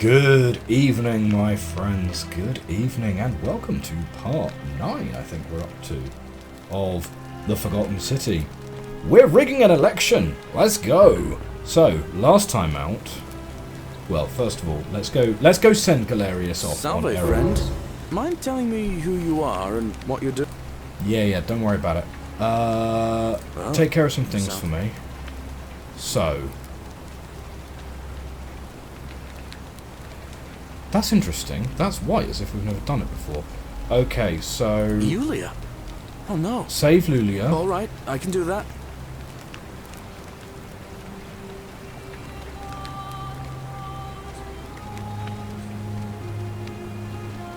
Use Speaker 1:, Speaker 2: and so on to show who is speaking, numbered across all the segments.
Speaker 1: Good evening, my friends. Good evening, and welcome to part 9, I think we're up to, of The Forgotten City. We're rigging an election! Let's go! So, last time out... Well, first of all, let's go send Galerius off on
Speaker 2: Salve,
Speaker 1: errands.
Speaker 2: friend. Mind telling me who you are and what you're doing?
Speaker 1: Yeah, don't worry about it.
Speaker 2: Well,
Speaker 1: take care of some things for me. So... That's interesting. That's white, as if we've never done it before. Okay, so...
Speaker 2: Yulia? Oh no.
Speaker 1: Save Lulia.
Speaker 2: Alright, I can do that.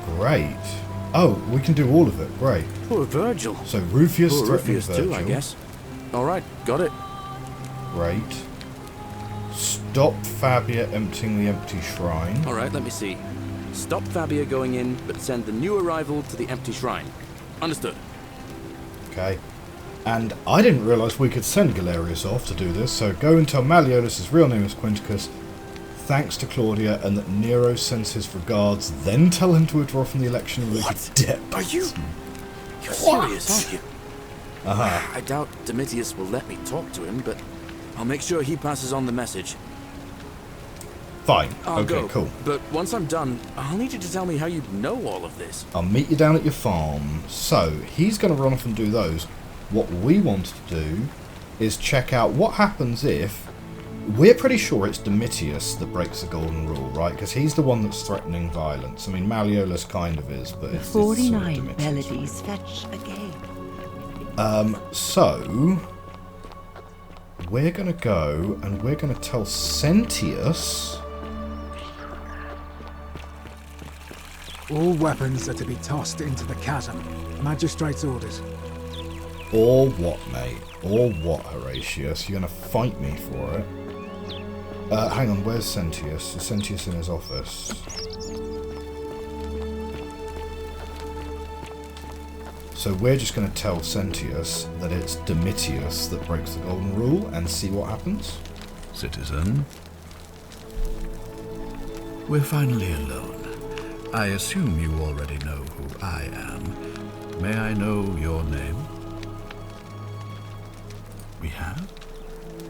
Speaker 1: Great. Oh, we can do all of it. Great.
Speaker 2: Poor Virgil.
Speaker 1: So Rufius
Speaker 2: Poor
Speaker 1: threatening
Speaker 2: Rufius
Speaker 1: Virgil.
Speaker 2: too, I guess. Alright, got it.
Speaker 1: Great. Stop Fabia emptying the empty shrine.
Speaker 2: Alright, let me see. Stop Fabia going in, but send the new arrival to the empty shrine. Understood.
Speaker 1: Okay. And I didn't realise we could send Galerius off to do this, so go and tell Malleolus' real name is Quinticus, thanks to Claudia, and that Nero sends his regards, then tell him to withdraw from the election and
Speaker 2: What?
Speaker 1: debt.
Speaker 2: Are you... You're serious, aren't you?
Speaker 1: Uh-huh.
Speaker 2: I doubt Domitius will let me talk to him, but I'll make sure he passes on the message.
Speaker 1: Fine.
Speaker 2: I'll
Speaker 1: Okay,
Speaker 2: go,
Speaker 1: cool.
Speaker 2: But once I'm done, I'll need you to tell me how you know all of this.
Speaker 1: I'll meet you down at your farm. So, he's going to run off and do those. What we want to do is check out what happens if... We're pretty sure it's Domitius that breaks the golden rule, right? Because he's the one that's threatening violence. I mean, Malleolus kind of is, but it's
Speaker 3: 49
Speaker 1: sort of Domitius.
Speaker 3: melodies fetch again.
Speaker 1: So... We're going to go and we're going to tell Sentius...
Speaker 4: All weapons are to be tossed into the chasm. Magistrate's orders.
Speaker 1: Or what, mate? Or what, Horatius? You're going to fight me for it? Hang on, where's Sentius? Is Sentius in his office? So we're just going to tell Sentius that it's Domitius that breaks the golden rule and see what happens?
Speaker 5: Citizen. We're finally alone. I assume you already know who I am. May I know your name? We have?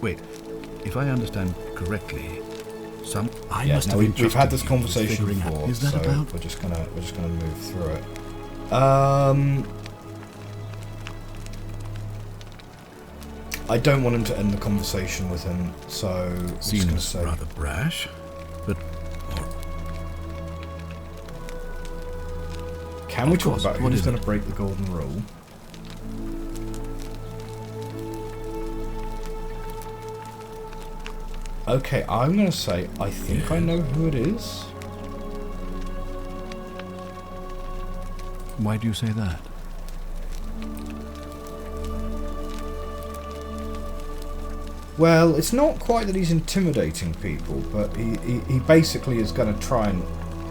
Speaker 5: Wait, if I understand correctly, I must have
Speaker 1: we've had this conversation
Speaker 5: figuring
Speaker 1: before,
Speaker 5: out. Is that
Speaker 1: so
Speaker 5: about?
Speaker 1: we're just gonna move through it. I don't want him to end the conversation with him, so I'm just gonna
Speaker 5: Seems
Speaker 1: say
Speaker 5: rather brash, but
Speaker 1: can we
Speaker 5: Of
Speaker 1: talk
Speaker 5: course,
Speaker 1: about
Speaker 5: what
Speaker 1: who's
Speaker 5: is
Speaker 1: going
Speaker 5: it?
Speaker 1: to break the golden rule? Okay, I'm going to say I think I know who it is.
Speaker 5: why do you say that?
Speaker 1: Well, it's not quite that he's intimidating people, but he basically is going to try and,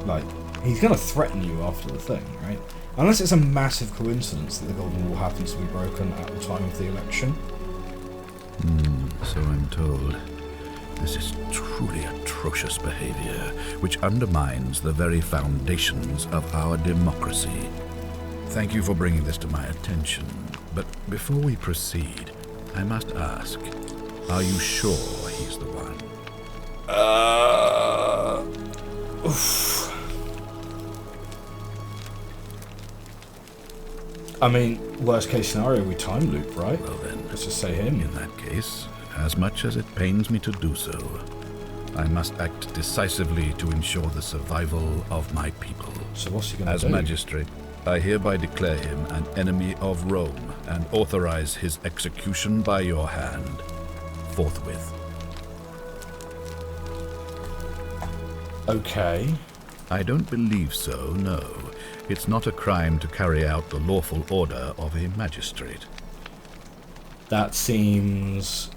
Speaker 1: like, he's going to threaten you after the thing, right? Unless it's a massive coincidence that the golden rule happens to be broken at the time of the election.
Speaker 5: So I'm told. This is truly atrocious behavior, which undermines the very foundations of our democracy. Thank you for bringing this to my attention, but before we proceed, I must ask, are you sure he's the one?
Speaker 1: Oof. I mean, worst case scenario, we time loop, right?
Speaker 5: Well then,
Speaker 1: Let's just say him.
Speaker 5: in that case, as much as it pains me to do so, I must act decisively to ensure the survival of my people.
Speaker 1: So what's he going to
Speaker 5: As
Speaker 1: do?
Speaker 5: magistrate, I hereby declare him an enemy of Rome and authorize his execution by your hand, forthwith.
Speaker 1: Okay.
Speaker 5: I don't believe so, no. It's not a crime to carry out the lawful order of a magistrate.
Speaker 1: That seems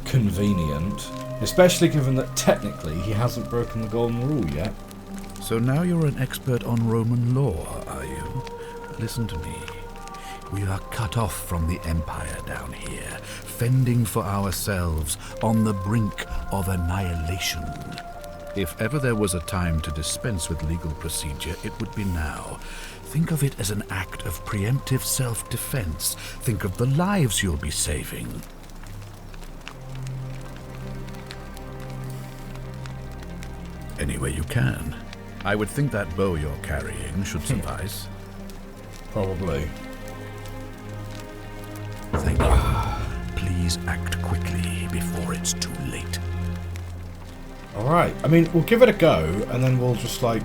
Speaker 1: convenient, especially given that technically he hasn't broken the golden rule yet.
Speaker 5: So now you're an expert on Roman law, are you? Listen to me. We are cut off from the Empire down here, fending for ourselves on the brink of annihilation. If ever there was a time to dispense with legal procedure, it would be now. Think of it as an act of preemptive self-defense. Think of the lives you'll be saving. Any way you can. I would think that bow you're carrying should suffice.
Speaker 1: Probably.
Speaker 5: Thank you. Please act quickly before it's too late.
Speaker 1: Alright, I mean, we'll give it a go, and then we'll just, like,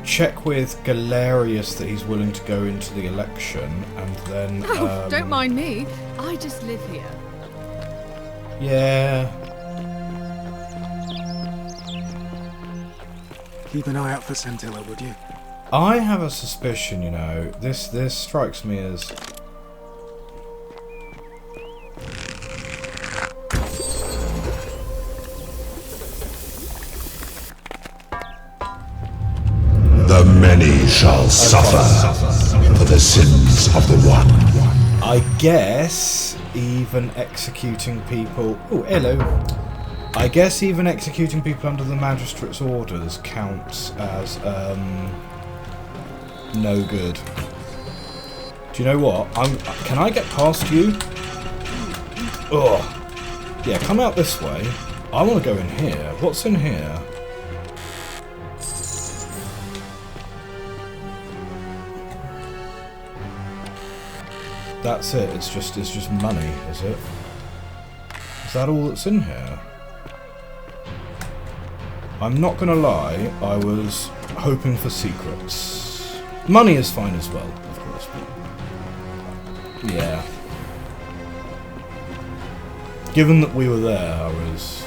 Speaker 1: check with Galerius that he's willing to go into the election, and then,
Speaker 3: Oh, don't mind me. I just live here.
Speaker 1: Yeah.
Speaker 4: Keep an eye out for Scintilla, would you?
Speaker 1: I have a suspicion, you know, this strikes me as...
Speaker 6: The many shall suffer for the sins of the one.
Speaker 1: I guess even executing people... Oh, hello. I guess even executing people under the magistrate's orders counts as, no good. Do you know what? Can I get past you? Ugh. Yeah, come out this way. I want to go in here. What's in here? That's it. It's just money, is it? Is that all that's in here? I'm not gonna lie, I was hoping for secrets. Money is fine as well, of course, but... yeah. Given that we were there, I was...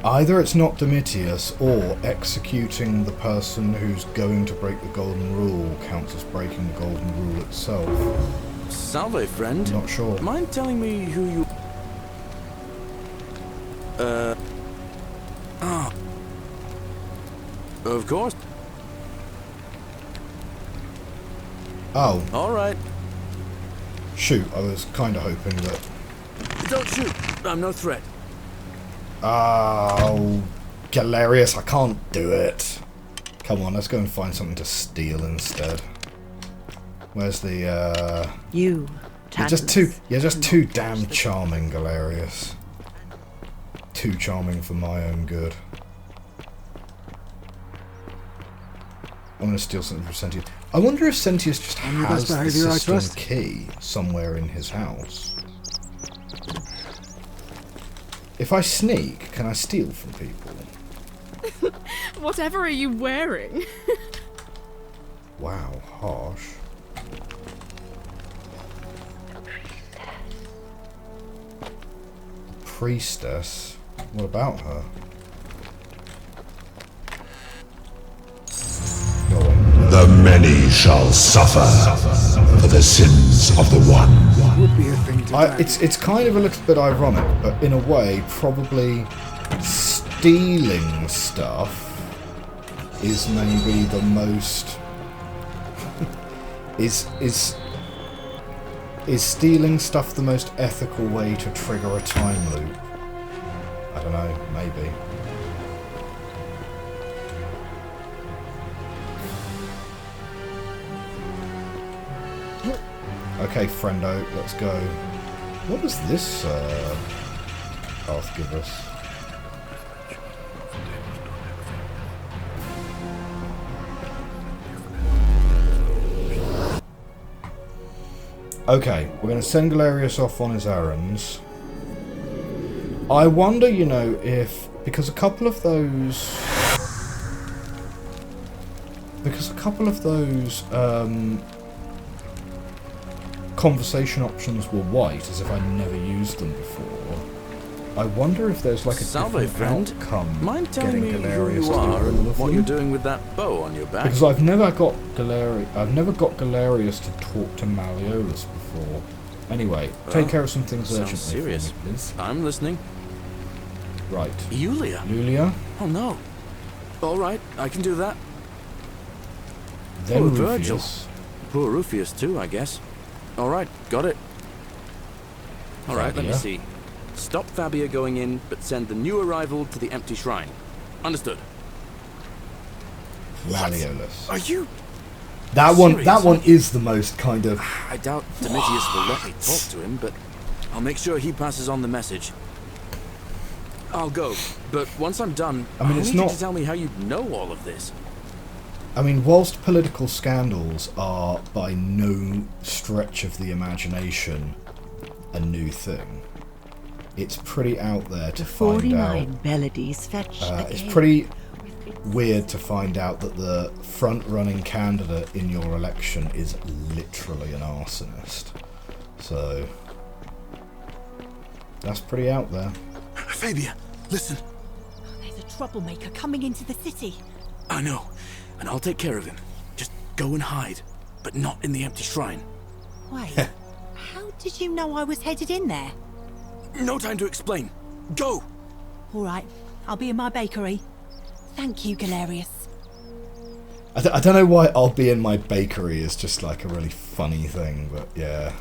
Speaker 1: Either it's not Domitius, or executing the person who's going to break the Golden Rule counts as breaking the Golden Rule itself.
Speaker 2: Salve, friend.
Speaker 1: Not sure.
Speaker 2: Mind telling me who you... Of course.
Speaker 1: Oh.
Speaker 2: Alright.
Speaker 1: Shoot, I was kind of hoping that...
Speaker 2: Don't shoot. I'm no threat.
Speaker 1: Oh, Galerius, I can't do it. Come on, let's go and find something to steal instead. Where's the,
Speaker 7: You,
Speaker 1: You're just too damn charming, Galerius. Too charming for my own good. I'm gonna steal something from Sentius. I wonder if Sentius just has the system key somewhere in his house. If I sneak, can I steal from people?
Speaker 3: Whatever are you wearing?
Speaker 1: Wow, harsh. Priestess? What about her? Go on.
Speaker 6: The many shall suffer for the sins of the one.
Speaker 4: Would be a thing to do.
Speaker 1: It's kind of a little bit ironic, but in a way, probably stealing stuff is maybe the most... is stealing stuff the most ethical way to trigger a time loop? I don't know, maybe. Okay, friendo, let's go. What does this path give us? Okay, we're going to send Galerius off on his errands. I wonder, you know, if... Because a couple of those... conversation options were white, as if I never used them before. I wonder if there's like a different outcome.
Speaker 2: Mind telling me
Speaker 1: getting
Speaker 2: who
Speaker 1: Galerius
Speaker 2: you
Speaker 1: to
Speaker 2: are
Speaker 1: do all
Speaker 2: and
Speaker 1: of
Speaker 2: what
Speaker 1: them?
Speaker 2: you're doing with that bow on your back?
Speaker 1: Because I've never got Galerius to talk to Malleolus before. Anyway, take care of some things urgently.
Speaker 2: Sounds serious.
Speaker 1: For me, please.
Speaker 2: I'm listening.
Speaker 1: Right.
Speaker 2: Julia?
Speaker 1: Julia.
Speaker 2: Oh no. All right, I can do that.
Speaker 1: Then
Speaker 2: Poor
Speaker 1: Rufius.
Speaker 2: Virgil. Poor Rufius too, I guess. All right, got it. All right, let me
Speaker 1: Fabia.
Speaker 2: see. Stop Fabia going in, but send the new arrival to the empty shrine. Understood.
Speaker 1: Malleolus.
Speaker 2: Are you?
Speaker 1: That one
Speaker 2: serious?
Speaker 1: is the most kind of...
Speaker 2: I doubt Domitius will let me talk to him, but I'll make sure he passes on the message. I'll go, but once I'm done,
Speaker 1: I mean,
Speaker 2: I'll
Speaker 1: it's
Speaker 2: need
Speaker 1: not-
Speaker 2: you to tell me how you know all of this.
Speaker 1: I mean, whilst political scandals are by no stretch of the imagination a new thing, it's pretty out there to
Speaker 7: The
Speaker 1: find out.
Speaker 7: 49 melodies fetched
Speaker 1: It's
Speaker 7: again.
Speaker 1: pretty weird to find out that the front-running candidate in your election is literally an arsonist. So that's pretty out there.
Speaker 2: Fabia, listen.
Speaker 7: There's a troublemaker coming into the city.
Speaker 2: I know, and I'll take care of him. Just go and hide, but not in the empty shrine.
Speaker 7: Wait, how did you know I was headed in there?
Speaker 2: No time to explain. Go!
Speaker 7: All right, I'll be in my bakery. Thank you, Galerius.
Speaker 1: I don't know why I'll be in my bakery is just like a really funny thing, but yeah.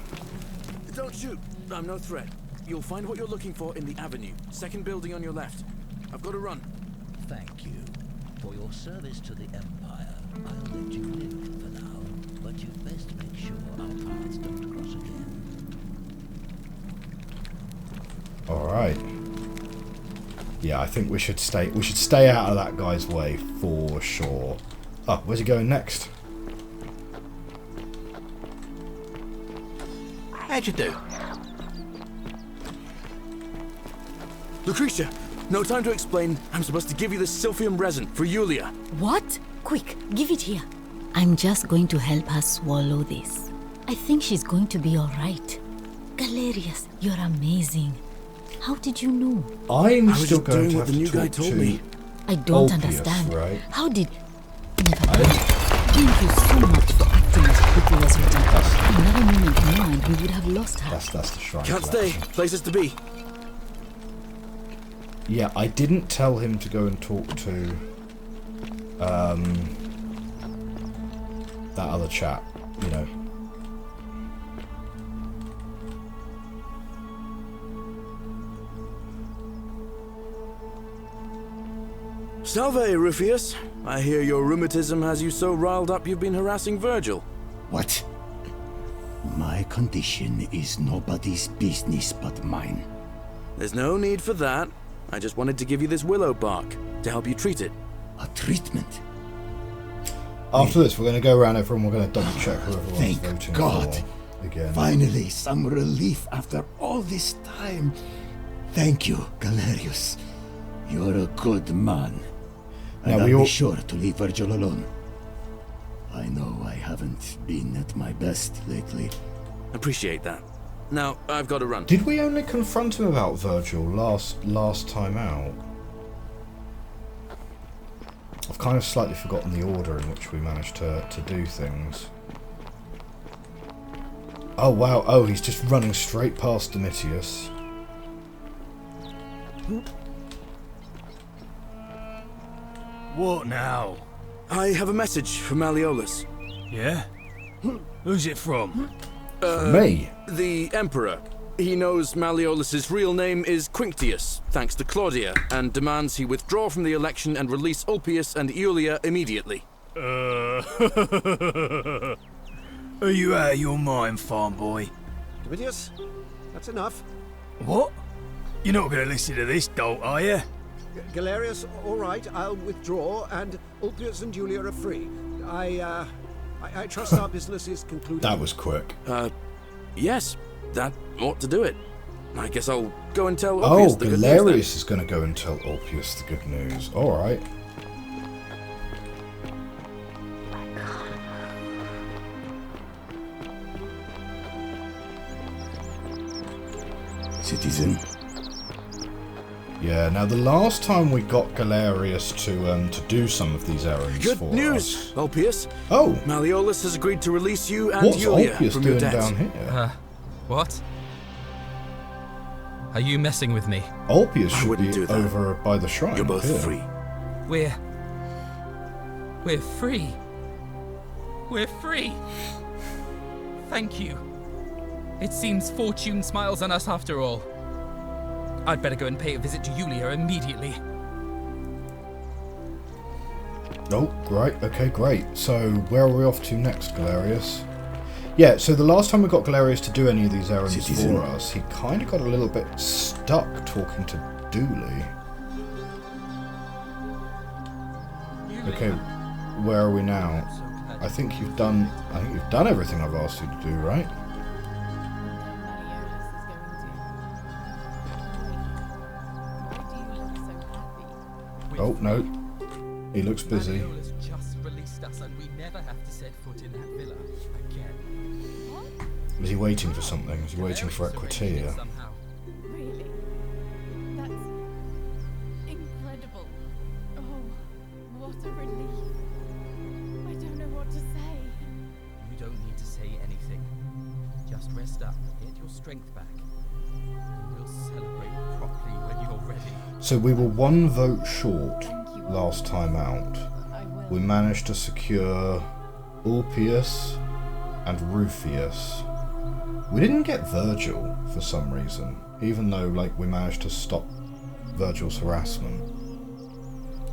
Speaker 2: Don't shoot. I'm no threat. You'll find what you're looking for in the avenue. Second building on your left. I've got to run.
Speaker 8: Thank you. For your service to the Empire, I'll let you live for now, but you'd best make sure our paths don't cross again.
Speaker 1: Alright. Yeah, I think we should stay out of that guy's way for sure. Oh, where's he going next?
Speaker 2: How'd you do? Lucretia, no time to explain. I'm supposed to give you this Sylphium resin for Julia.
Speaker 9: What? Quick, give it here. I'm just going to help her swallow this. I think she's going to be alright. Galerius, you're amazing. How did you know?
Speaker 1: I'm
Speaker 2: I was
Speaker 1: still
Speaker 2: just
Speaker 1: going
Speaker 2: doing
Speaker 1: to
Speaker 2: what
Speaker 1: have
Speaker 2: the new
Speaker 1: to
Speaker 2: guy
Speaker 1: talk
Speaker 2: told
Speaker 1: to
Speaker 2: me.
Speaker 9: I don't
Speaker 1: Ulpius,
Speaker 9: understand.
Speaker 1: right?
Speaker 9: How did... Never mind. Thank you so much for acting as quickly as you did. Another moment more and we would have lost her.
Speaker 1: That's the shrine.
Speaker 2: Can't stay.
Speaker 1: collection.
Speaker 2: Places to be.
Speaker 1: Yeah, I didn't tell him to go and talk to that other chap, you know.
Speaker 2: Salve, Rufius. I hear your rheumatism has you so riled up you've been harassing Virgil.
Speaker 10: What? My condition is nobody's business but mine.
Speaker 2: There's no need for that. I just wanted to give you this willow bark to help you treat it.
Speaker 10: A treatment?
Speaker 1: After this, we're going to go around everyone. We're going to double check who everyone's
Speaker 10: Thank
Speaker 1: voting
Speaker 10: God.
Speaker 1: for again.
Speaker 10: Finally, some relief after all this time. Thank you, Galerius. You're a good man. And
Speaker 1: Now, we
Speaker 10: I'll
Speaker 1: all-
Speaker 10: be sure to leave Virgil alone. I know I haven't been at my best lately.
Speaker 2: Appreciate that. Now, I've got to run.
Speaker 1: Did we only confront him about Virgil last time out? I've kind of slightly forgotten the order in which we managed to do things. Oh wow, oh he's just running straight past Domitius.
Speaker 11: What now?
Speaker 2: I have a message for Malleolus.
Speaker 11: Yeah? Who's it from?
Speaker 1: Me?
Speaker 2: The Emperor. He knows Malleolus's real name is Quinctius, thanks to Claudia, and demands he withdraw from the election and release Ulpius and Julia immediately.
Speaker 11: Are you out of your mind, farm boy?
Speaker 12: Domitius, that's enough.
Speaker 11: What? You're not going to listen to this dolt, are you?
Speaker 12: Galerius, all right, I'll withdraw, and Ulpius and Julia are free. I trust our business is concluded.
Speaker 1: That was quick.
Speaker 2: Yes, that ought to do it. I guess I'll go and tell
Speaker 1: Oh,
Speaker 2: Ulpius the good news then.
Speaker 1: Galerius is going to go and tell Ulpius the good news. Alright.
Speaker 10: Citizen,
Speaker 1: Yeah, now the last time we got Galerius to do some of these errands
Speaker 2: Good
Speaker 1: for
Speaker 2: news,
Speaker 1: us.
Speaker 2: Ulpius.
Speaker 1: Oh,
Speaker 2: Malleolus has agreed to release you and
Speaker 1: what's
Speaker 2: Julia
Speaker 1: Ulpius
Speaker 2: from your
Speaker 1: doing
Speaker 2: debts.
Speaker 1: down here?
Speaker 13: What? Are you messing with me?
Speaker 1: Ulpius should be over by the shrine.
Speaker 2: You're both free.
Speaker 13: We're free. We're free. Thank you. It seems fortune smiles on us after all. I'd better go and pay a visit to Julia immediately.
Speaker 1: Oh, great. Okay, great. So, where are we off to next, Galerius? Yeah, so the last time we got Galerius to do any of these errands for us, he kind of got a little bit stuck talking to Duli. Okay, where are we now? I think you've done everything I've asked you to do, right? Oh, no. He looks busy.
Speaker 13: Mariola's just released us and we never have to set foot in that villa again.
Speaker 1: Is he waiting for something? Is he waiting for Equitia?
Speaker 3: Really? That's incredible. Oh, what a relief. I don't know what to say.
Speaker 13: You don't need to say anything. Just rest up, get your strength back. We'll celebrate properly when you're ready.
Speaker 1: So we were one vote short last time out. We managed to secure Ulpius and Rufius. We didn't get Virgil for some reason, even though we managed to stop Virgil's harassment.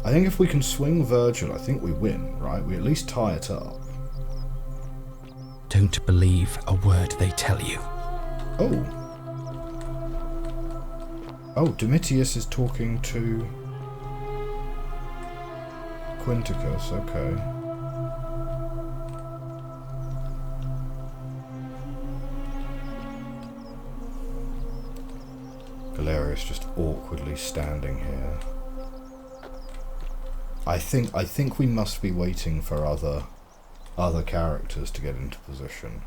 Speaker 1: I think if we can swing Virgil, I think we win, right? We at least tie it up.
Speaker 13: Don't believe a word they tell you.
Speaker 1: Oh. Oh, Domitius is talking to Quinticus, okay. Galerius just awkwardly standing here. I think we must be waiting for other characters to get into position.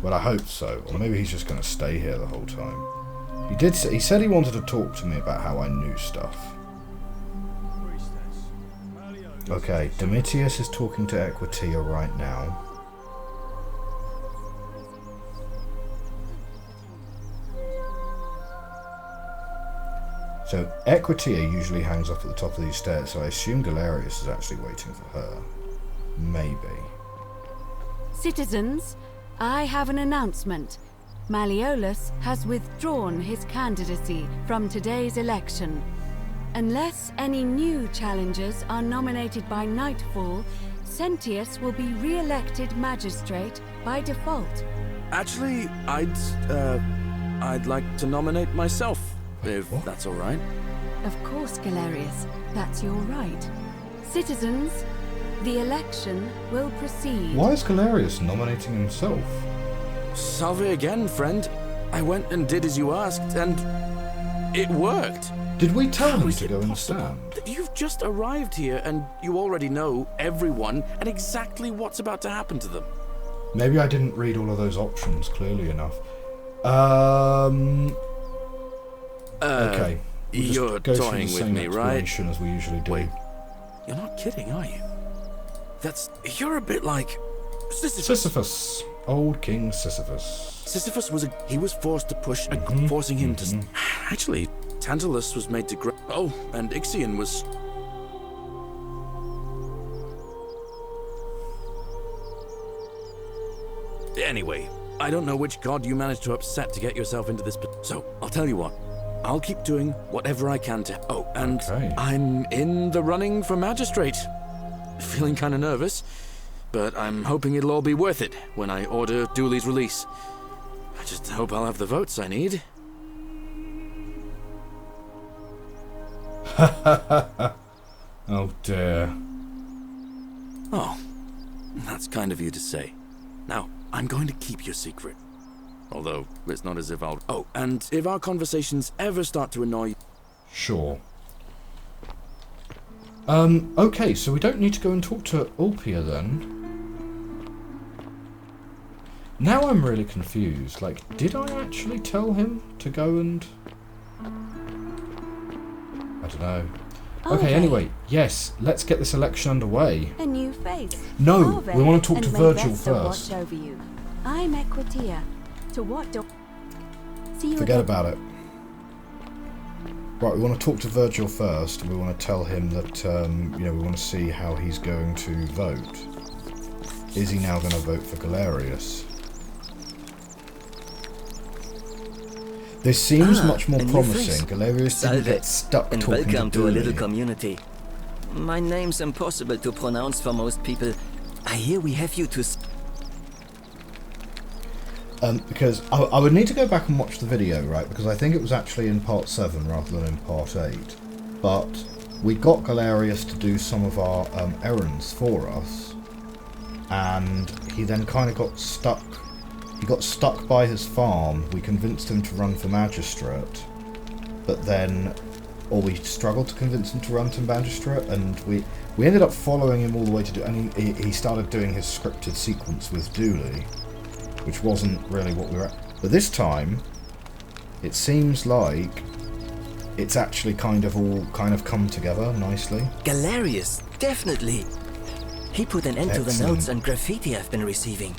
Speaker 1: Well, I hope so. Or maybe he's just going to stay here the whole time. He said he wanted to talk to me about how I knew stuff. Okay, Domitius is talking to Equitia right now. So Equitia usually hangs up at the top of these stairs, so I assume Galerius is actually waiting for her. Maybe.
Speaker 14: Citizens, I have an announcement. Malleolus has withdrawn his candidacy from today's election. Unless any new challengers are nominated by nightfall, Sentius will be re-elected magistrate by default.
Speaker 2: Actually, I'd like to nominate myself, if that's all right.
Speaker 14: Of course, Galerius, that's your right. Citizens, the election will proceed.
Speaker 1: Why is Galerius nominating himself?
Speaker 2: Salve again, friend. I went and did as you asked, and it worked.
Speaker 1: Did we tell him to go and stand?
Speaker 2: You've just arrived here, and you already know everyone and exactly what's about to happen to them.
Speaker 1: Maybe I didn't read all of those options clearly enough. Okay. We'll
Speaker 2: you're toying with me, right?
Speaker 1: As we usually do.
Speaker 2: Wait, you're not kidding, are you? You're a bit like
Speaker 1: Sisyphus. Old King Sisyphus.
Speaker 2: Sisyphus was forced to push, forcing him to. Actually, Tantalus was made to grow. Oh, and Ixion was. Anyway, I don't know which god you managed to upset to get yourself into this. So I'll tell you what. I'll keep doing whatever I can to. Oh, and I'm in the running for magistrate. Feeling kind of nervous, but I'm hoping it'll all be worth it when I order Duli's release. I just hope I'll have the votes I need.
Speaker 1: Oh dear.
Speaker 2: Oh, that's kind of you to say. Now, I'm going to keep your secret. Although, it's not as if I'll... Oh, and if our conversations ever start to annoy you...
Speaker 1: Sure. Okay, so we don't need to go and talk to Ulpia then. Now I'm really confused. Like, did I actually tell him to go and... I don't know. Okay, anyway, yes, let's get this election underway.
Speaker 14: A new face.
Speaker 1: No, we want to talk to Virgil first.
Speaker 14: Watch over you. I'm Equitia. To what do... See you
Speaker 1: Forget
Speaker 14: again.
Speaker 1: about it. Right, we want to talk to Virgil first, and we want to tell him that, we want to see how he's going to vote. Is he now going to vote for Galerius? This seems much more promising. Galerius didn't get stuck
Speaker 15: and
Speaker 1: talking
Speaker 15: welcome
Speaker 1: to
Speaker 15: to a
Speaker 1: Duli.
Speaker 15: little community. My name's impossible to pronounce for most people. I hear we have you to...
Speaker 1: Because I would need to go back and watch the video, right? Because I think it was actually in part 7 rather than in part 8. But we got Galerius to do some of our errands for us, and he then kind of got stuck. He got stuck by his farm. We convinced him to run for magistrate, but then, or we struggled to convince him to run to magistrate, and we ended up following him all the way to do. And he started doing his scripted sequence with Duli, which wasn't really what we were at. But this time, it seems like it's actually kind of all come together nicely.
Speaker 15: Galerius, definitely. He put an end to the notes and graffiti I've been receiving.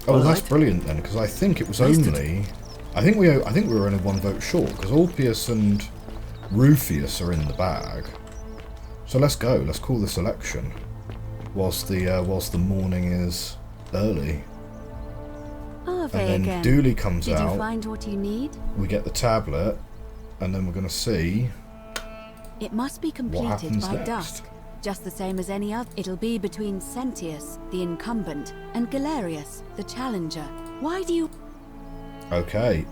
Speaker 1: Oh, well, that's brilliant then, because I think it was only... I think we were only one vote short, because Ulpius and Rufius are in the bag. So let's go. Let's call this election, whilst the morning is early. And then Duli comes out.
Speaker 14: Did you find what you need?
Speaker 1: We get the tablet, and then we're going to see.
Speaker 14: It must be completed by dusk, just the same as any other. It'll be between Sentius, the incumbent, and Galerius, the challenger. Why do you...
Speaker 1: Okay,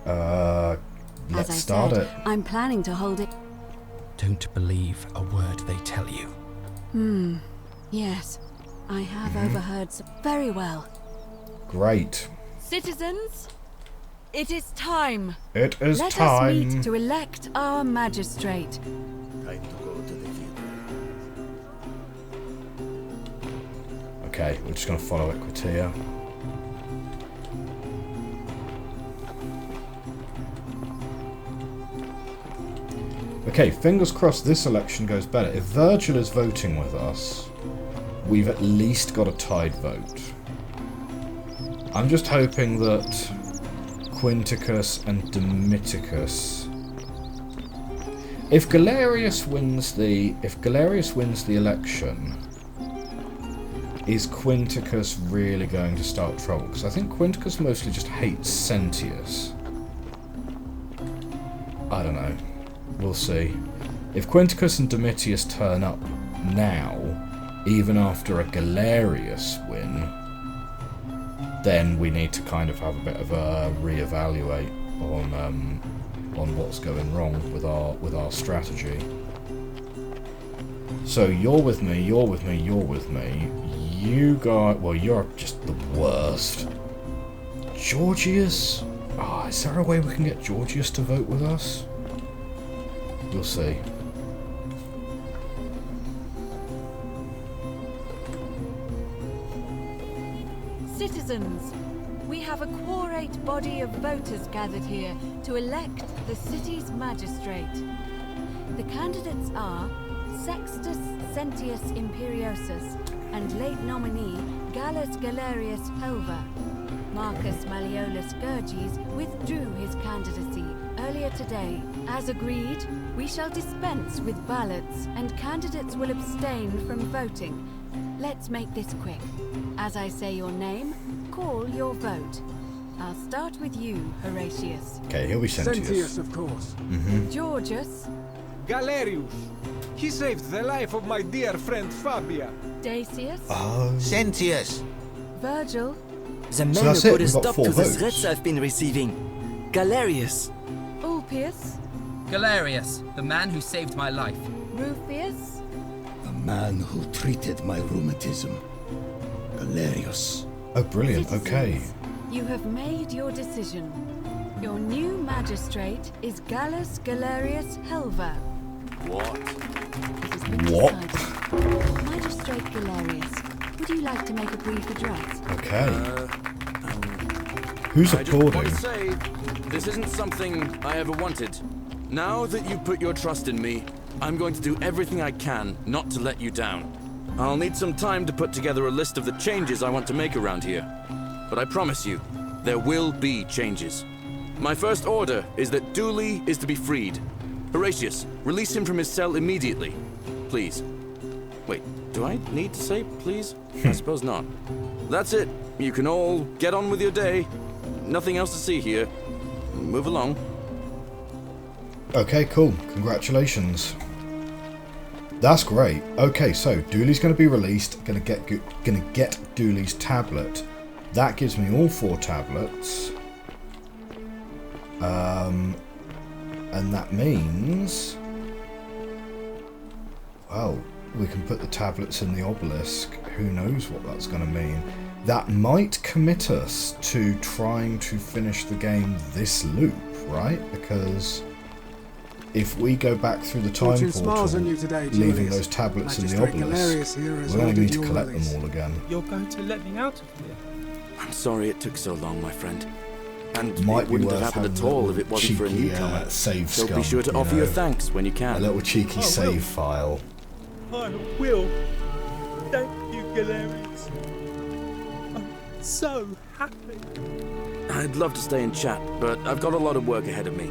Speaker 1: let's start it.
Speaker 14: I'm planning to hold it...
Speaker 13: Don't believe a word they tell you.
Speaker 14: Yes. I have overheard some... Very well.
Speaker 1: Great.
Speaker 14: Citizens, it is time.
Speaker 1: It is
Speaker 14: time. Let us meet to elect our magistrate.
Speaker 10: Time to go to the theater.
Speaker 1: Okay, we're just going to follow Equitia. Okay, fingers crossed this election goes better. If Virgil is voting with us, we've at least got a tied vote. I'm just hoping that Quinticus and Domiticus... If Galerius wins the election, is Quinticus really going to start trouble? Because I think Quinticus mostly just hates Sentius. I don't know. We'll see. If Quinticus and Domitius turn up now, even after a Galerius win, then we need to kind of have a bit of a reevaluate on what's going wrong with our strategy. So you're with me, you're with me, you're with me. You guys, well, you're just the worst. Georgius? Is there a way we can get Georgius to vote with us? We'll see.
Speaker 14: Citizens, we have a quorate body of voters gathered here to elect the city's magistrate. The candidates are Sextus Sentius Imperiosus and late nominee Gallus Galerius Helva. Marcus Malleolus Gurges withdrew his candidacy earlier today. As agreed, we shall dispense with ballots and candidates will abstain from voting. Let's make this quick. As I say your name, call your vote. I'll start with you, Horatius.
Speaker 1: Okay, he'll be Sentius.
Speaker 4: Sentius, of course.
Speaker 14: Georgius.
Speaker 16: Galerius. He saved the life of my dear friend Fabia.
Speaker 14: Dacius.
Speaker 15: Sentius.
Speaker 14: Virgil.
Speaker 15: The man who put a stop to the threats I've been receiving. Galerius.
Speaker 14: Ulpius.
Speaker 13: Galerius, the man who saved my life.
Speaker 14: Rufius.
Speaker 10: The man who treated my rheumatism. Galerius.
Speaker 1: Oh, brilliant. Okay.
Speaker 14: You have made your decision. Your new magistrate is Gallus Galerius Helva.
Speaker 2: What?
Speaker 14: It has been decided. Magistrate Galerius, would you like to make a brief address?
Speaker 1: Okay. Who's applauding?
Speaker 2: I just want to say, this isn't something I ever wanted. Now that you put your trust in me, I'm going to do everything I can not to let you down. I'll need some time to put together a list of the changes I want to make around here. But I promise you, there will be changes. My first order is that Duli is to be freed. Horatius, release him from his cell immediately. Please. Wait, do I need to say please? I suppose not. That's it. You can all get on with your day. Nothing else to see here. Move along.
Speaker 1: Okay, cool. Congratulations. That's great. Okay, so Duli's going to be released. Gonna get Duli's tablet. That gives me all 4 tablets. And that means, well, we can put the tablets in the obelisk. Who knows what that's going to mean? That might commit us to trying to finish the game this loop, right? Because if we go back through the time portal, leaving those tablets in the obelisk, we're going to need to collect them all again.
Speaker 17: You're going to let me out of here?
Speaker 2: I'm sorry it took so long, my friend. And
Speaker 1: Might
Speaker 2: it wouldn't
Speaker 1: be
Speaker 2: have
Speaker 1: worth
Speaker 2: happened at all if it wasn't for a newcomer.
Speaker 1: Save
Speaker 2: so
Speaker 1: scum,
Speaker 2: be sure to offer your thanks when you can.
Speaker 1: A little cheeky save file.
Speaker 17: I will. Thank you, Galerius. I'm so happy.
Speaker 2: I'd love to stay and chat, but I've got a lot of work ahead of me.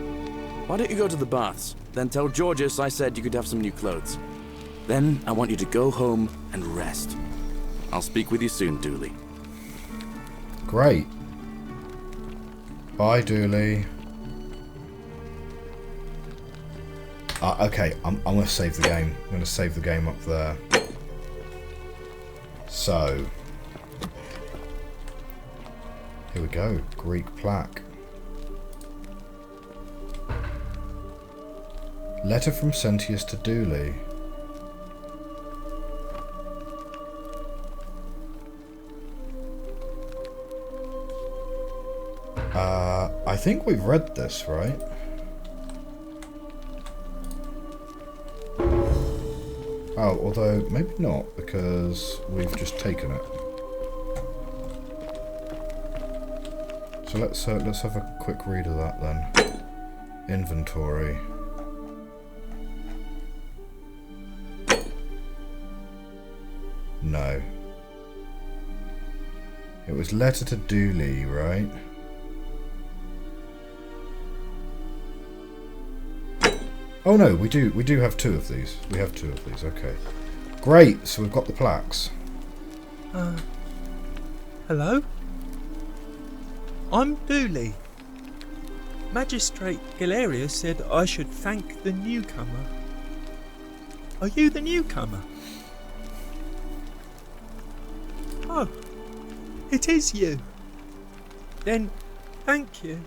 Speaker 2: Why don't you go to the baths? Then tell Georgius I said you could have some new clothes. Then I want you to go home and rest. I'll speak with you soon, Duli.
Speaker 1: Great. Bye, Duli. Okay, I'm going to save the game. I'm going to save the game up there. So, here we go. Greek plaque. Letter from Sentius to Duli. I think we've read this, right? Oh, although maybe not, because we've just taken it. So let's have a quick read of that then. Inventory. No. It was letter to Duli, right? Oh no, we do have 2 of these. We have 2 of these, okay. Great, so we've got the plaques.
Speaker 17: Hello? I'm Duli. Magistrate Galerius said I should thank the newcomer. Are you the newcomer? Oh, it is you. Then, thank you.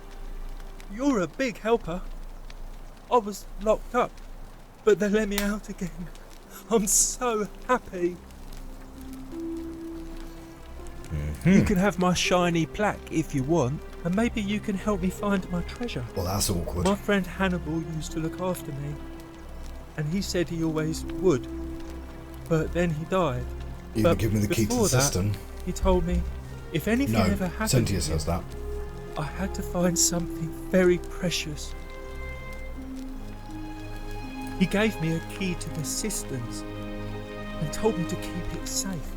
Speaker 17: You're a big helper. I was locked up, but they let me out again. I'm so happy. You can have my shiny plaque if you want, and maybe you can help me find my treasure.
Speaker 1: Well, that's awkward.
Speaker 17: My friend Hannibal used to look after me, and he said he always would, but then he died.
Speaker 1: You can give me the key to the cistern.
Speaker 17: He told me if anything ever happened
Speaker 1: Sentius
Speaker 17: to
Speaker 1: has that.
Speaker 17: I had to find something very precious. He gave me a key to the cisterns and told me to keep it safe.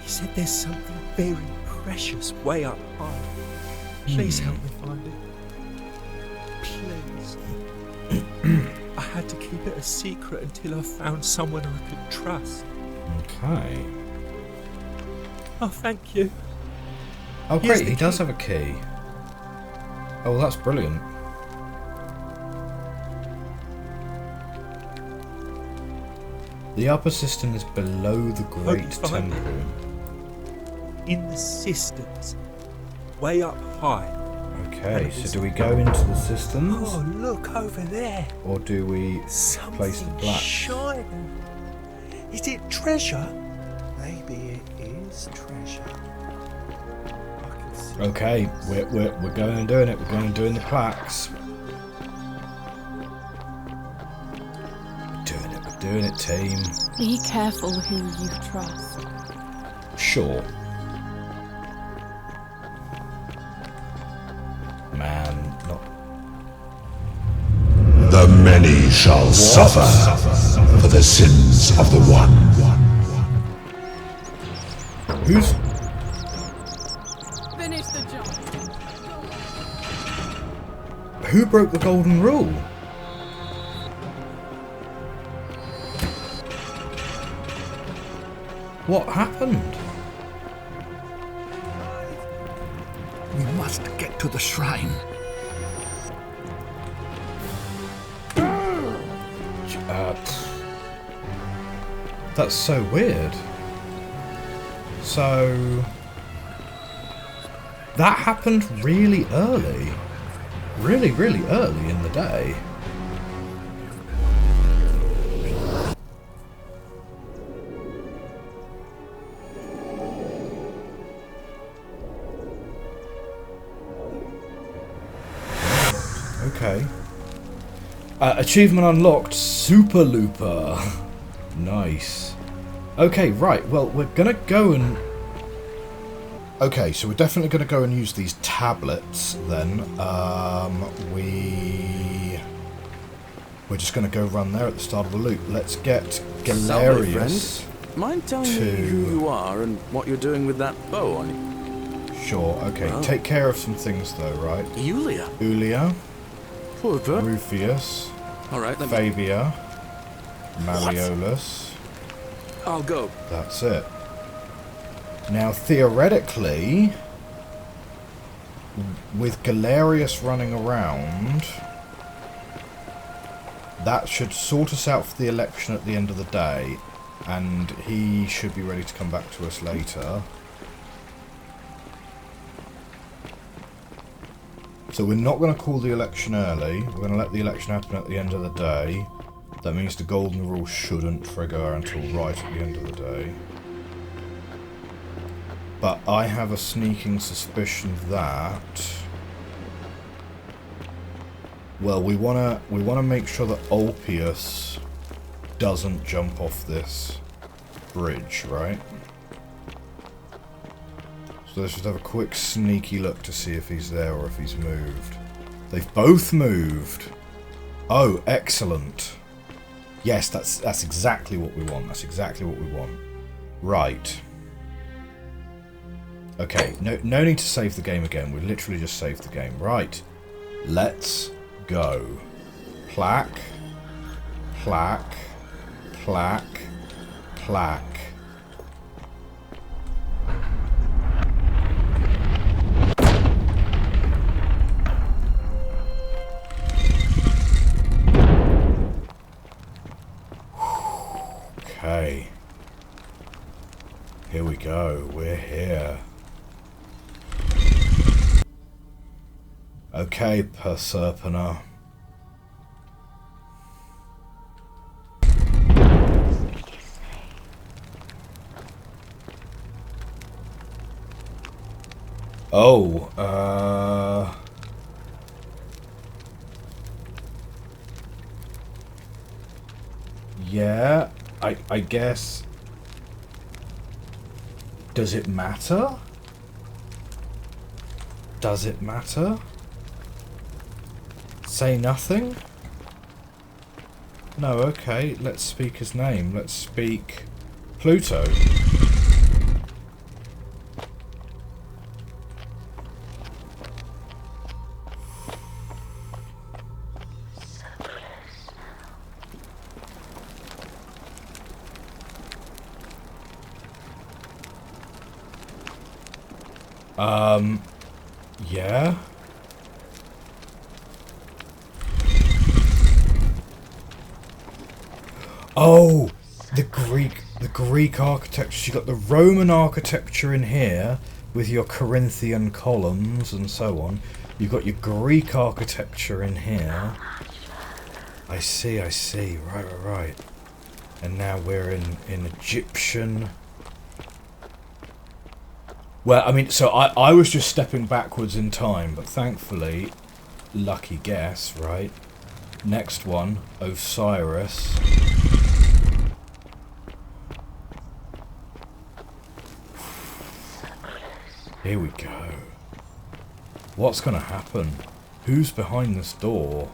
Speaker 17: He said there's something very precious way up high. Please help me find it. Please. I had to keep it a secret until I found someone I could trust.
Speaker 1: Okay.
Speaker 17: Oh, thank you.
Speaker 1: Oh, great, he does have a key. Oh, well, that's brilliant. The upper cistern is below the Great Temple.
Speaker 17: In the cisterns, way up high.
Speaker 1: Okay, so do we go into the cisterns?
Speaker 17: Oh, look over there.
Speaker 1: Or do we place the black?
Speaker 17: Shining. Is it treasure? Maybe it is treasure.
Speaker 1: Okay, we're going and doing it. We're going and doing the plaques. We're doing it, team.
Speaker 3: Be careful who you trust.
Speaker 1: Sure. Man, not.
Speaker 6: The many shall suffer for the sins of the one.
Speaker 1: Who's?
Speaker 3: Finish the job.
Speaker 1: Who broke the golden rule? What happened?
Speaker 5: We must get to the shrine.
Speaker 1: That's so weird. So... that happened really early. Really, really early in the day. Okay. Achievement unlocked, Super Looper. Nice. Okay, right, well, we're gonna go and... okay, so we're definitely gonna go and use these tablets, then. We're just gonna go run there at the start of the loop. Let's get Galerius.
Speaker 2: Mind telling me who you are and what you're doing with that bow on you?
Speaker 1: Sure, okay. Oh. Take care of some things, though, right? Ulia. Rufius.
Speaker 2: Alright,
Speaker 1: Fabia. Malleolus.
Speaker 2: I'll go.
Speaker 1: That's it. Now, theoretically, with Galerius running around, that should sort us out for the election at the end of the day, and he should be ready to come back to us later. So we're not going to call the election early. We're going to let the election happen at the end of the day. That means the golden rule shouldn't trigger until right at the end of the day. But I have a sneaking suspicion that... well, we wanna make sure that Ulpius doesn't jump off this bridge, right? So let's just have a quick sneaky look to see if he's there or if he's moved. They've both moved. Oh, excellent. Yes, that's exactly what we want. That's exactly what we want. Right. Okay, no need to save the game again. We literally just saved the game. Right. Let's go. Plaque. Plaque. Plaque. Plaque. Okay. Here we go. We're here. Okay, Perserpina. Oh, yeah, I guess... does it matter? Does it matter? Say nothing? No, okay, let's speak his name. Let's speak Pluto. Yeah? Oh, the Greek architecture. You got the Roman architecture in here with your Corinthian columns and so on. You've got your Greek architecture in here. I see. Right. And now we're in Egyptian. Well, I mean, so I was just stepping backwards in time, but thankfully, lucky guess, right? Next one, Osiris. Here we go. What's gonna happen? Who's behind this door?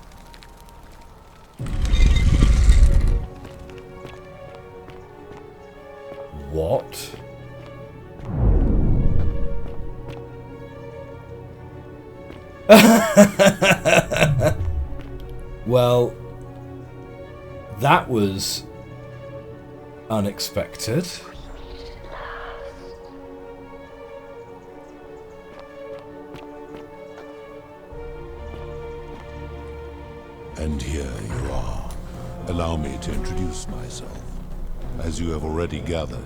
Speaker 1: What? Well, that was unexpected.
Speaker 18: Allow me to introduce myself. As you have already gathered,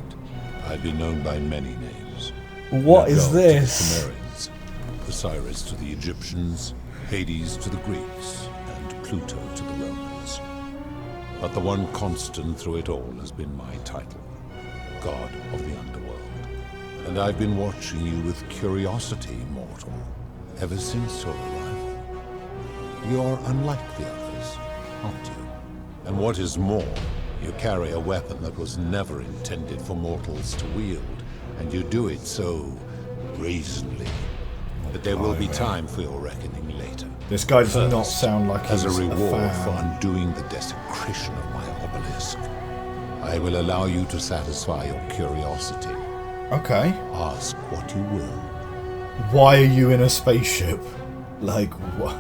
Speaker 18: I've been known by many names.
Speaker 1: What is
Speaker 18: Nergal
Speaker 1: this?
Speaker 18: To the Sumerians, Osiris to the Egyptians, Hades to the Greeks, and Pluto to the Romans. But the one constant through it all has been my title, God of the Underworld. And I've been watching you with curiosity, mortal, ever since your arrival. You're unlike the others, aren't you? And what is more, you carry a weapon that was never intended for mortals to wield, and you do it so brazenly that there will be time for your reckoning later.
Speaker 1: This guy does
Speaker 18: First,
Speaker 1: not sound like
Speaker 18: as
Speaker 1: he's
Speaker 18: a reward
Speaker 1: fan.
Speaker 18: for undoing the desecration of my obelisk, I will allow you to satisfy your curiosity.
Speaker 1: Okay.
Speaker 18: Ask what you will.
Speaker 1: Why are you in a spaceship? Like, what?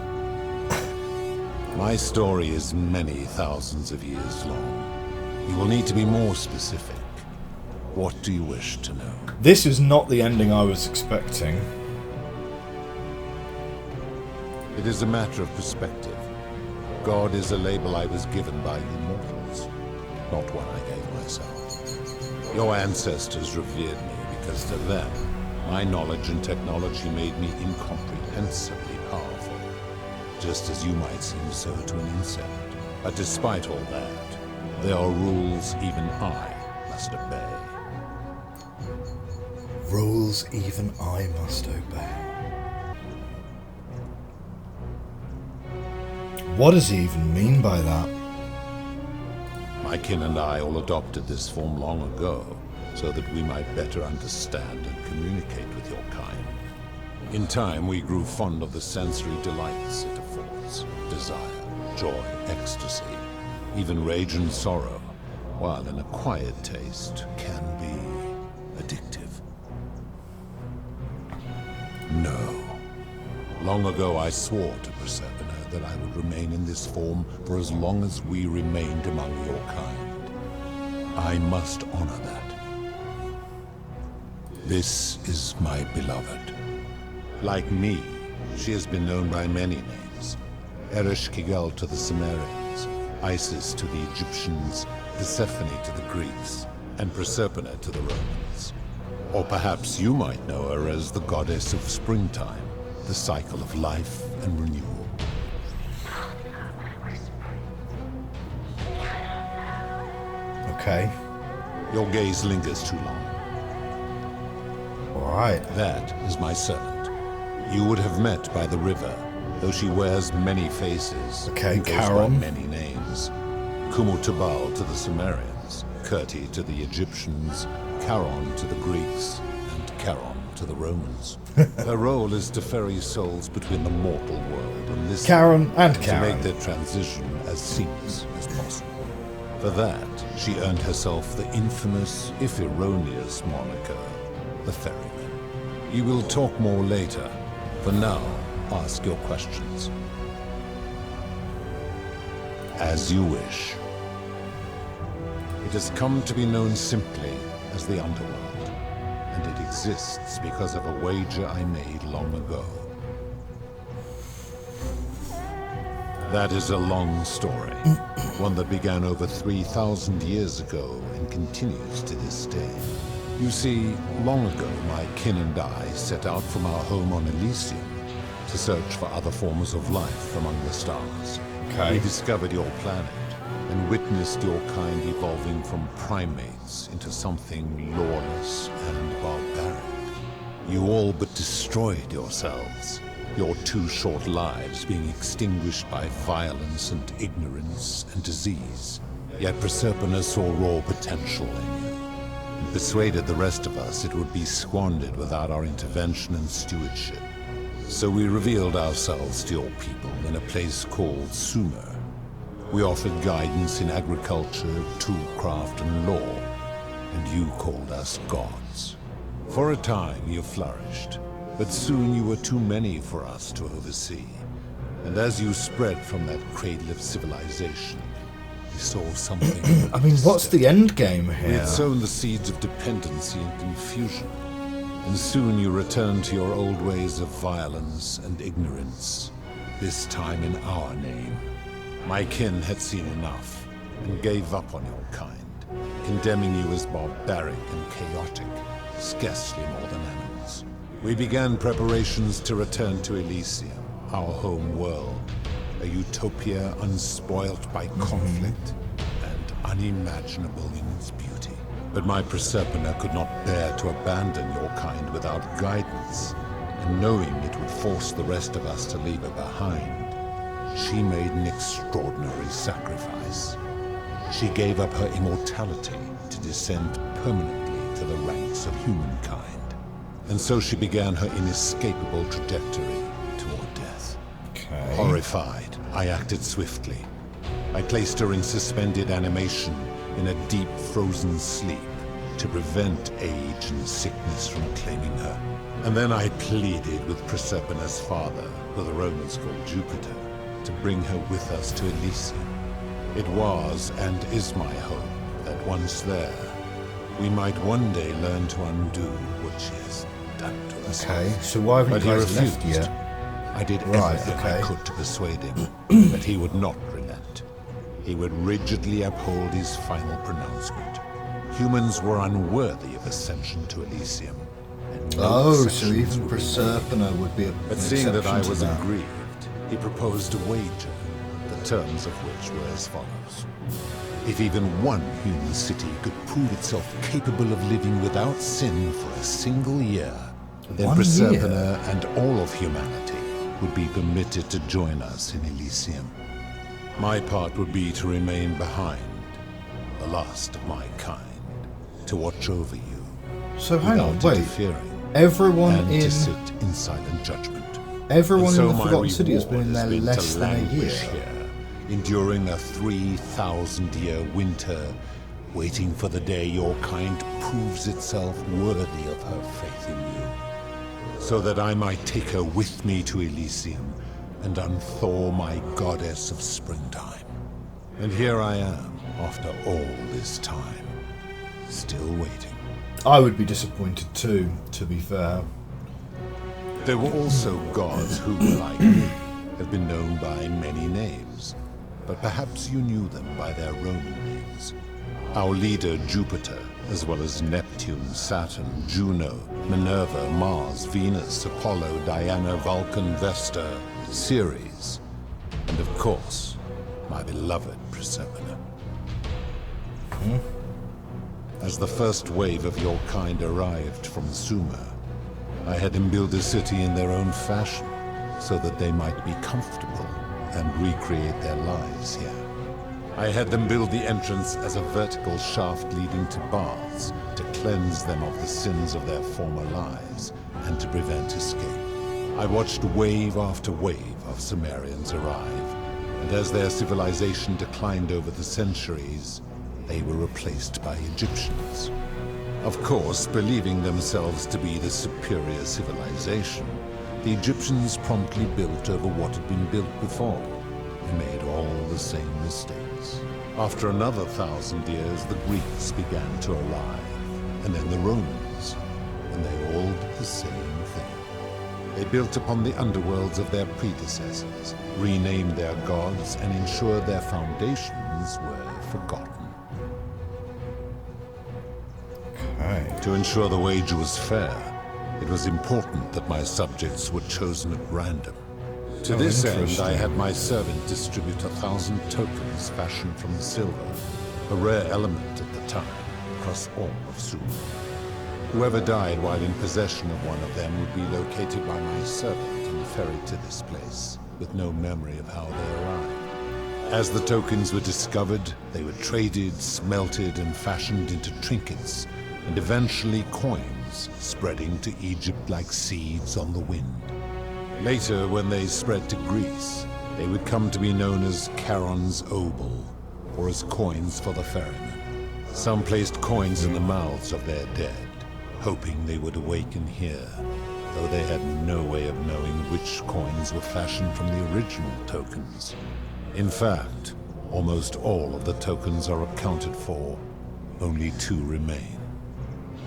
Speaker 18: My story is many thousands of years long. You will need to be more specific. What do you wish to know?
Speaker 1: This is not the ending I was expecting.
Speaker 18: It is a matter of perspective. God is a label I was given by you mortals, not one I gave myself. Your ancestors revered me because to them, my knowledge and technology made me incomprehensibly powerful, just as you might seem so to an insect. But despite all that, there are rules even I must obey.
Speaker 1: Rules even I must obey. What does he even mean by that?
Speaker 18: My kin and I all adopted this form long ago, so that we might better understand and communicate with your kind. In time, we grew fond of the sensory delights it affords: desire, joy, ecstasy, even rage and sorrow, while an acquired taste can be addictive. No. Long ago, I swore to Persephone that I would remain in this form for as long as we remained among your kind. I must honor that. This is my beloved. Like me, she has been known by many names. Ereshkigal to the Sumerians, Isis to the Egyptians, Persephone to the Greeks, and Proserpina to the Romans. Or perhaps you might know her as the goddess of springtime, the cycle of life and renewal.
Speaker 1: Okay.
Speaker 18: Your gaze lingers too long.
Speaker 1: Alright.
Speaker 18: That is my servant. You would have met by the river, though she wears many faces.
Speaker 1: Okay,
Speaker 18: and goes by
Speaker 1: Charon.
Speaker 18: many names. Kumutubal to the Sumerians, Kirti to the Egyptians, Charon to the Greeks, and Charon to the Romans. Her role is to ferry souls between the mortal world and this
Speaker 1: Charon and
Speaker 18: to
Speaker 1: Charon.
Speaker 18: make their transition as seamless as possible. For that, she earned herself the infamous, if erroneous, moniker, the Ferryman. You will talk more later. For now, ask your questions. As you wish. It has come to be known simply as the Underworld, and it exists because of a wager I made long ago. That is a long story, one that began over 3,000 years ago and continues to this day. You see, long ago my kin and I set out from our home on Elysium to search for other forms of life among the stars.
Speaker 1: Okay.
Speaker 18: We discovered your planet and witnessed your kind evolving from primates into something lawless and barbaric. You all but destroyed yourselves, your 2 short lives being extinguished by violence and ignorance and disease. Yet Proserpina saw raw potential in you, and persuaded the rest of us it would be squandered without our intervention and stewardship. So we revealed ourselves to your people in a place called Sumer. We offered guidance in agriculture, toolcraft, and law, and you called us gods. For a time you flourished, but soon you were too many for us to oversee. And as you spread from that cradle of civilization, we saw something.
Speaker 1: I mean, what's the end game
Speaker 18: We
Speaker 1: here?
Speaker 18: had sown the seeds of dependency and confusion, and soon you returned to your old ways of violence and ignorance, this time in our name. My kin had seen enough, and gave up on your kind, condemning you as barbaric and chaotic, scarcely more than animals. We began preparations to return to Elysium, our home world, a utopia unspoilt by conflict and unimaginable in its beauty. But my Proserpina could not bear to abandon your kind without guidance, and knowing it would force the rest of us to leave her behind, she made an extraordinary sacrifice. She gave up her immortality to descend permanently to the ranks of humankind. And so she began her inescapable trajectory toward death.
Speaker 1: Okay.
Speaker 18: Horrified, I acted swiftly. I placed her in suspended animation in a deep frozen sleep to prevent age and sickness from claiming her. And then I pleaded with Proserpina's father, who the Romans called Jupiter, to bring her with us to Elysium. It was and is my hope that once there, we might one day learn to undo what she has done to us.
Speaker 1: Okay, so why haven't you guys left yet?
Speaker 18: I did everything I could to persuade him, but he would not relent. He would rigidly uphold his final pronouncement. Humans were unworthy of ascension to Elysium. And no
Speaker 1: so even Proserpina would be a
Speaker 18: But seeing that I was aggrieved, he proposed a wager, the terms of which were as follows. If even one human city could prove itself capable of living without sin for a single year, then Proserpina and all of humanity would be permitted to join us in Elysium. My part would be to remain behind, the last of my kind, to watch over you.
Speaker 1: So hang on,
Speaker 18: without
Speaker 1: wait.
Speaker 18: interfering,
Speaker 1: Everyone
Speaker 18: and
Speaker 1: in
Speaker 18: to sit in silent judgment.
Speaker 1: everyone
Speaker 18: And so
Speaker 1: in the
Speaker 18: my
Speaker 1: Forgotten City has been in
Speaker 18: reward
Speaker 1: there
Speaker 18: has
Speaker 1: less
Speaker 18: to
Speaker 1: than a year.
Speaker 18: languish here, enduring a 3,000-year winter, waiting for the day your kind proves itself worthy of her faith in you, so that I might take her with me to Elysium and unthaw my goddess of springtime. And here I am, after all this time, still waiting.
Speaker 1: I would be disappointed too, to be fair.
Speaker 18: There were also gods who, like me, have been known by many names, but perhaps you knew them by their Roman names. Our leader, Jupiter, as well as Neptune, Saturn, Juno, Minerva, Mars, Venus, Apollo, Diana, Vulcan, Vesta, Ceres, and of course, my beloved Proserpina. As the first wave of your kind arrived from Sumer, I had them build a city in their own fashion, so that they might be comfortable and recreate their lives here. I had them build the entrance as a vertical shaft leading to baths, to cleanse them of the sins of their former lives, and to prevent escape. I watched wave after wave of Sumerians arrive, and as their civilization declined over the centuries, they were replaced by Egyptians. Of course, believing themselves to be the superior civilization, the Egyptians promptly built over what had been built before. They made all the same mistakes. After another 1,000 years, the Greeks began to arrive, and then the Romans, and they all did the same thing. They built upon the underworlds of their predecessors, renamed their gods, and ensured their foundations were forgotten. To ensure the wager was fair, it was important that my subjects were chosen at random. To this end, I had my servant distribute 1,000 tokens fashioned from silver, a rare element at the time, across all of Sumer. Whoever died while in possession of one of them would be located by my servant and ferried to this place, with no memory of how they arrived. As the tokens were discovered, they were traded, smelted, and fashioned into trinkets, and eventually coins, spreading to Egypt like seeds on the wind. Later, when they spread to Greece, they would come to be known as Charon's obol, or as coins for the ferryman. Some placed coins in the mouths of their dead, hoping they would awaken here, though they had no way of knowing which coins were fashioned from the original tokens. In fact, almost all of the tokens are accounted for, only 2 remain.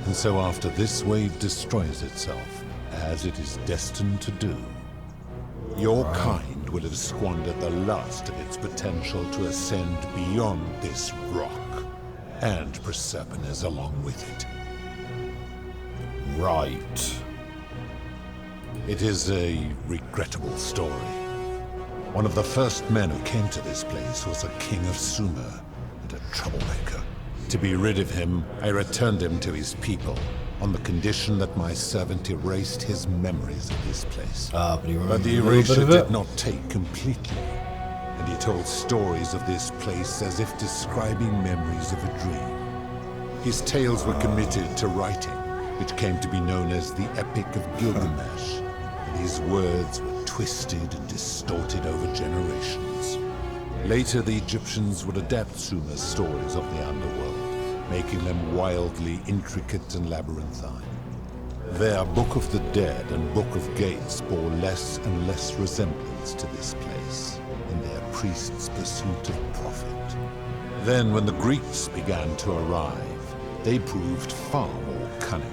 Speaker 18: And so after this wave destroys itself, as it is destined to do, your kind land would have squandered the last of its potential to ascend beyond this rock, and Proserpines along with it.
Speaker 1: Right.
Speaker 18: It is a regrettable story. One of the first men who came to this place was a king of Sumer, and a troublemaker. To be rid of him, I returned him to his people, on the condition that my servant erased his memories of this place.
Speaker 1: But
Speaker 18: the erasure did not take completely, and he told stories of this place as if describing memories of a dream. His tales were committed to writing, which came to be known as the Epic of Gilgamesh, and his words were twisted and distorted over generations. Later, the Egyptians would adapt Sumer's stories of the underworld, making them wildly intricate and labyrinthine. Their Book of the Dead and Book of Gates bore less and less resemblance to this place in their priests' pursuit of profit. Then, when the Greeks began to arrive, they proved far more cunning,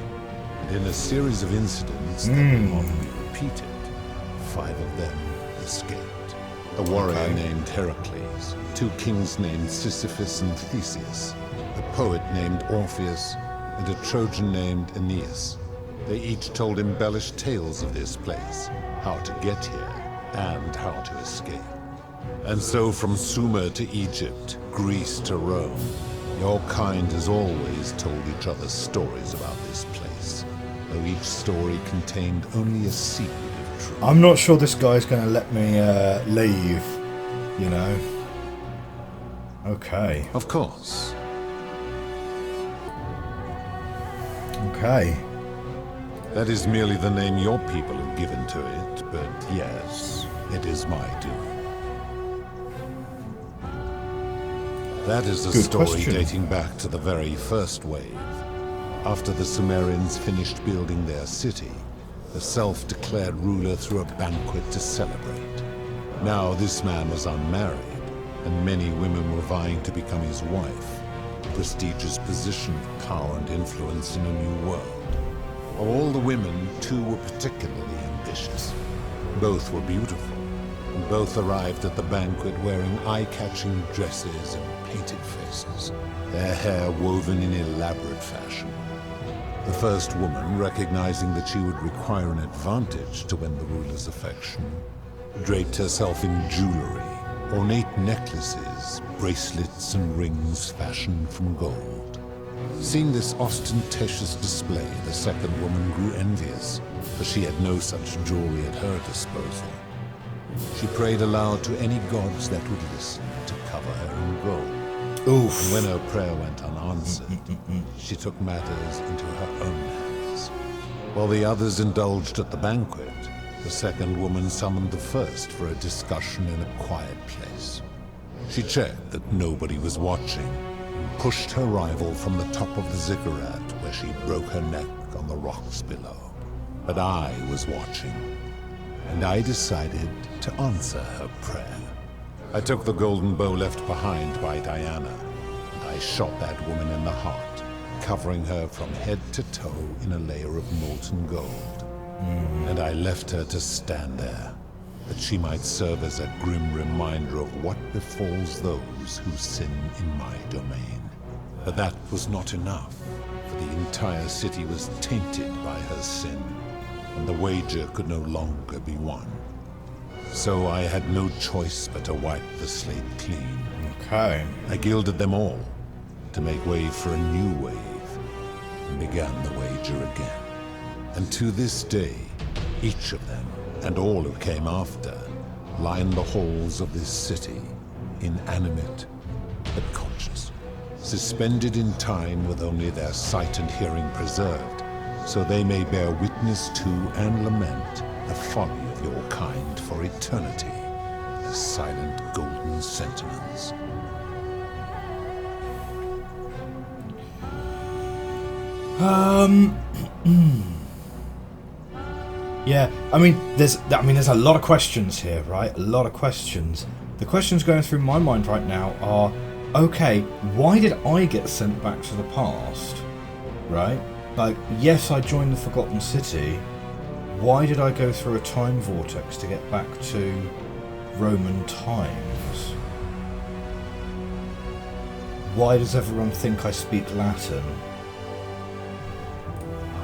Speaker 18: and in a series of incidents that will not be repeated, 5 of them escaped. A warrior named Heracles, 2 kings named Sisyphus and Theseus, a poet named Orpheus, and a Trojan named Aeneas. They each told embellished tales of this place, how to get here, and how to escape. And so from Sumer to Egypt, Greece to Rome, your kind has always told each other stories about this place, though each story contained only a seed of truth.
Speaker 1: I'm not sure this guy's going to let me leave, you know. Okay.
Speaker 18: Of course.
Speaker 1: Okay.
Speaker 18: That is merely the name your people have given to it, but yes, it is my doing. That is a story dating back to the very first wave. After the Sumerians finished building their city, the self-declared ruler threw a banquet to celebrate. Now this man was unmarried, and many women were vying to become his wife, a prestigious position of power and influence in a new world. Of all the women, 2 were particularly ambitious. Both were beautiful, and both arrived at the banquet wearing eye-catching dresses and painted faces, their hair woven in elaborate fashion. The first woman, recognizing that she would require an advantage to win the ruler's affection, draped herself in jewelry, ornate necklaces, bracelets, and rings fashioned from gold. Seeing this ostentatious display, the second woman grew envious, for she had no such jewelry at her disposal. She prayed aloud to any gods that would listen to cover her in gold.
Speaker 1: Oof.
Speaker 18: And when her prayer went unanswered, she took matters into her own hands. While the others indulged at the banquet, the second woman summoned the first for a discussion in a quiet place. She checked that nobody was watching, and pushed her rival from the top of the ziggurat, where she broke her neck on the rocks below. But I was watching, and I decided to answer her prayer. I took the golden bow left behind by Diana, and I shot that woman in the heart, covering her from head to toe in a layer of molten gold. And I left her to stand there, that she might serve as a grim reminder of what befalls those who sin in my domain. But that was not enough, for the entire city was tainted by her sin, and the wager could no longer be won. So I had no choice but to wipe the slate clean.
Speaker 1: Okay.
Speaker 18: I gilded them all, to make way for a new wave, and began the wager again. And to this day, each of them, and all who came after, line the halls of this city, inanimate but conscious, suspended in time with only their sight and hearing preserved, so they may bear witness to and lament the folly of your kind for eternity, as silent golden sentinels.
Speaker 1: Yeah, I mean, there's a lot of questions here, right? A lot of questions. The questions going through my mind right now are, okay, why did I get sent back to the past? Right? Like, yes, I joined the Forgotten City. Why did I go through a time vortex to get back to Roman times. Why does everyone think I speak Latin?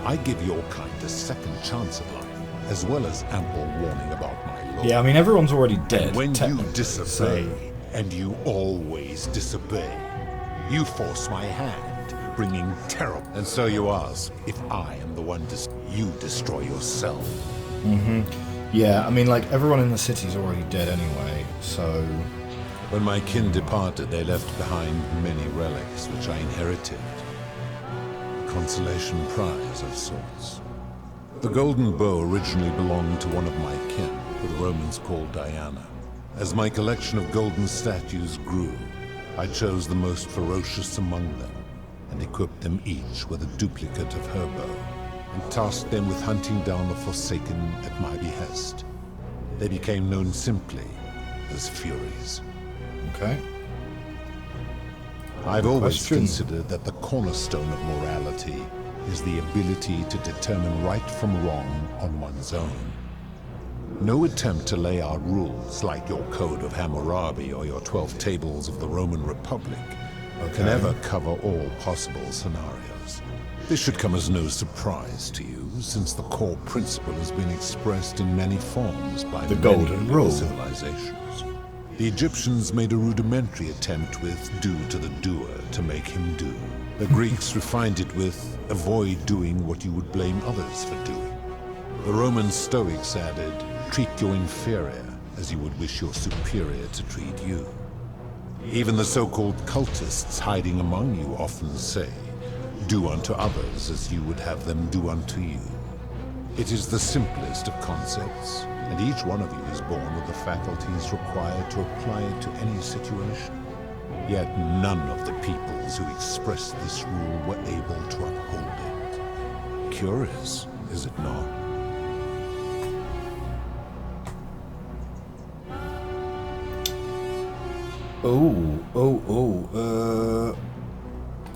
Speaker 18: I give your kind a second chance at life, as well as ample warning about my law.
Speaker 1: Yeah, I mean, everyone's already dead.
Speaker 18: And when you
Speaker 1: so...
Speaker 18: disobey, and you always disobey, you force my hand, bringing terror. And so you ask if I am the one you destroy yourself.
Speaker 1: Mm-hmm. Yeah, I mean, like, everyone in the city's already dead anyway, so...
Speaker 18: When my kin departed, they left behind many relics which I inherited. A consolation prize of sorts. The golden bow originally belonged to one of my kin, who the Romans called Diana. As my collection of golden statues grew, I chose the most ferocious among them, and equipped them each with a duplicate of her bow, and tasked them with hunting down the Forsaken at my behest. They became known simply as Furies.
Speaker 1: Okay.
Speaker 18: I've always considered that the cornerstone of morality is the ability to determine right from wrong on one's own. No attempt to lay out rules like your Code of Hammurabi or your 12 Tables of the Roman Republic can ever cover all possible scenarios. This should come as no surprise to you, since the core principle has been expressed in many forms by the Golden Rule civilizations. The Egyptians made a rudimentary attempt with do to the doer to make him do. The Greeks refined it with avoid doing what you would blame others for doing. The Roman Stoics added, treat your inferior as you would wish your superior to treat you. Even the so-called cultists hiding among you often say, do unto others as you would have them do unto you. It is the simplest of concepts, and each one of you is born with the faculties required to apply it to any situation. Yet none of the peoples who expressed this rule were able to uphold it. Curious, is it not?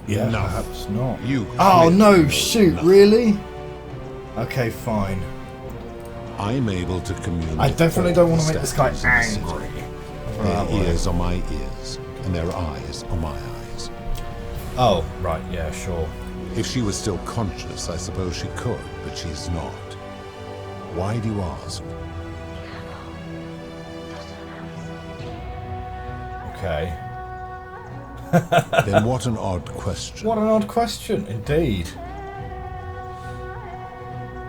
Speaker 1: Yeah,
Speaker 18: Enough.
Speaker 1: perhaps not.
Speaker 18: You
Speaker 1: oh no,
Speaker 18: know
Speaker 1: shoot,
Speaker 18: nothing.
Speaker 1: really? Okay, fine.
Speaker 18: I'm able to communicate.
Speaker 1: I definitely don't want to make this guy
Speaker 18: statues in the
Speaker 1: angry.
Speaker 18: city. Their ears are my ears, and their eyes are my eyes.
Speaker 1: Oh, right, yeah, sure.
Speaker 18: If she was still conscious, I suppose she could, but she's not. Why do you ask?
Speaker 1: Okay.
Speaker 18: Then what an odd question.
Speaker 1: What an odd question, indeed.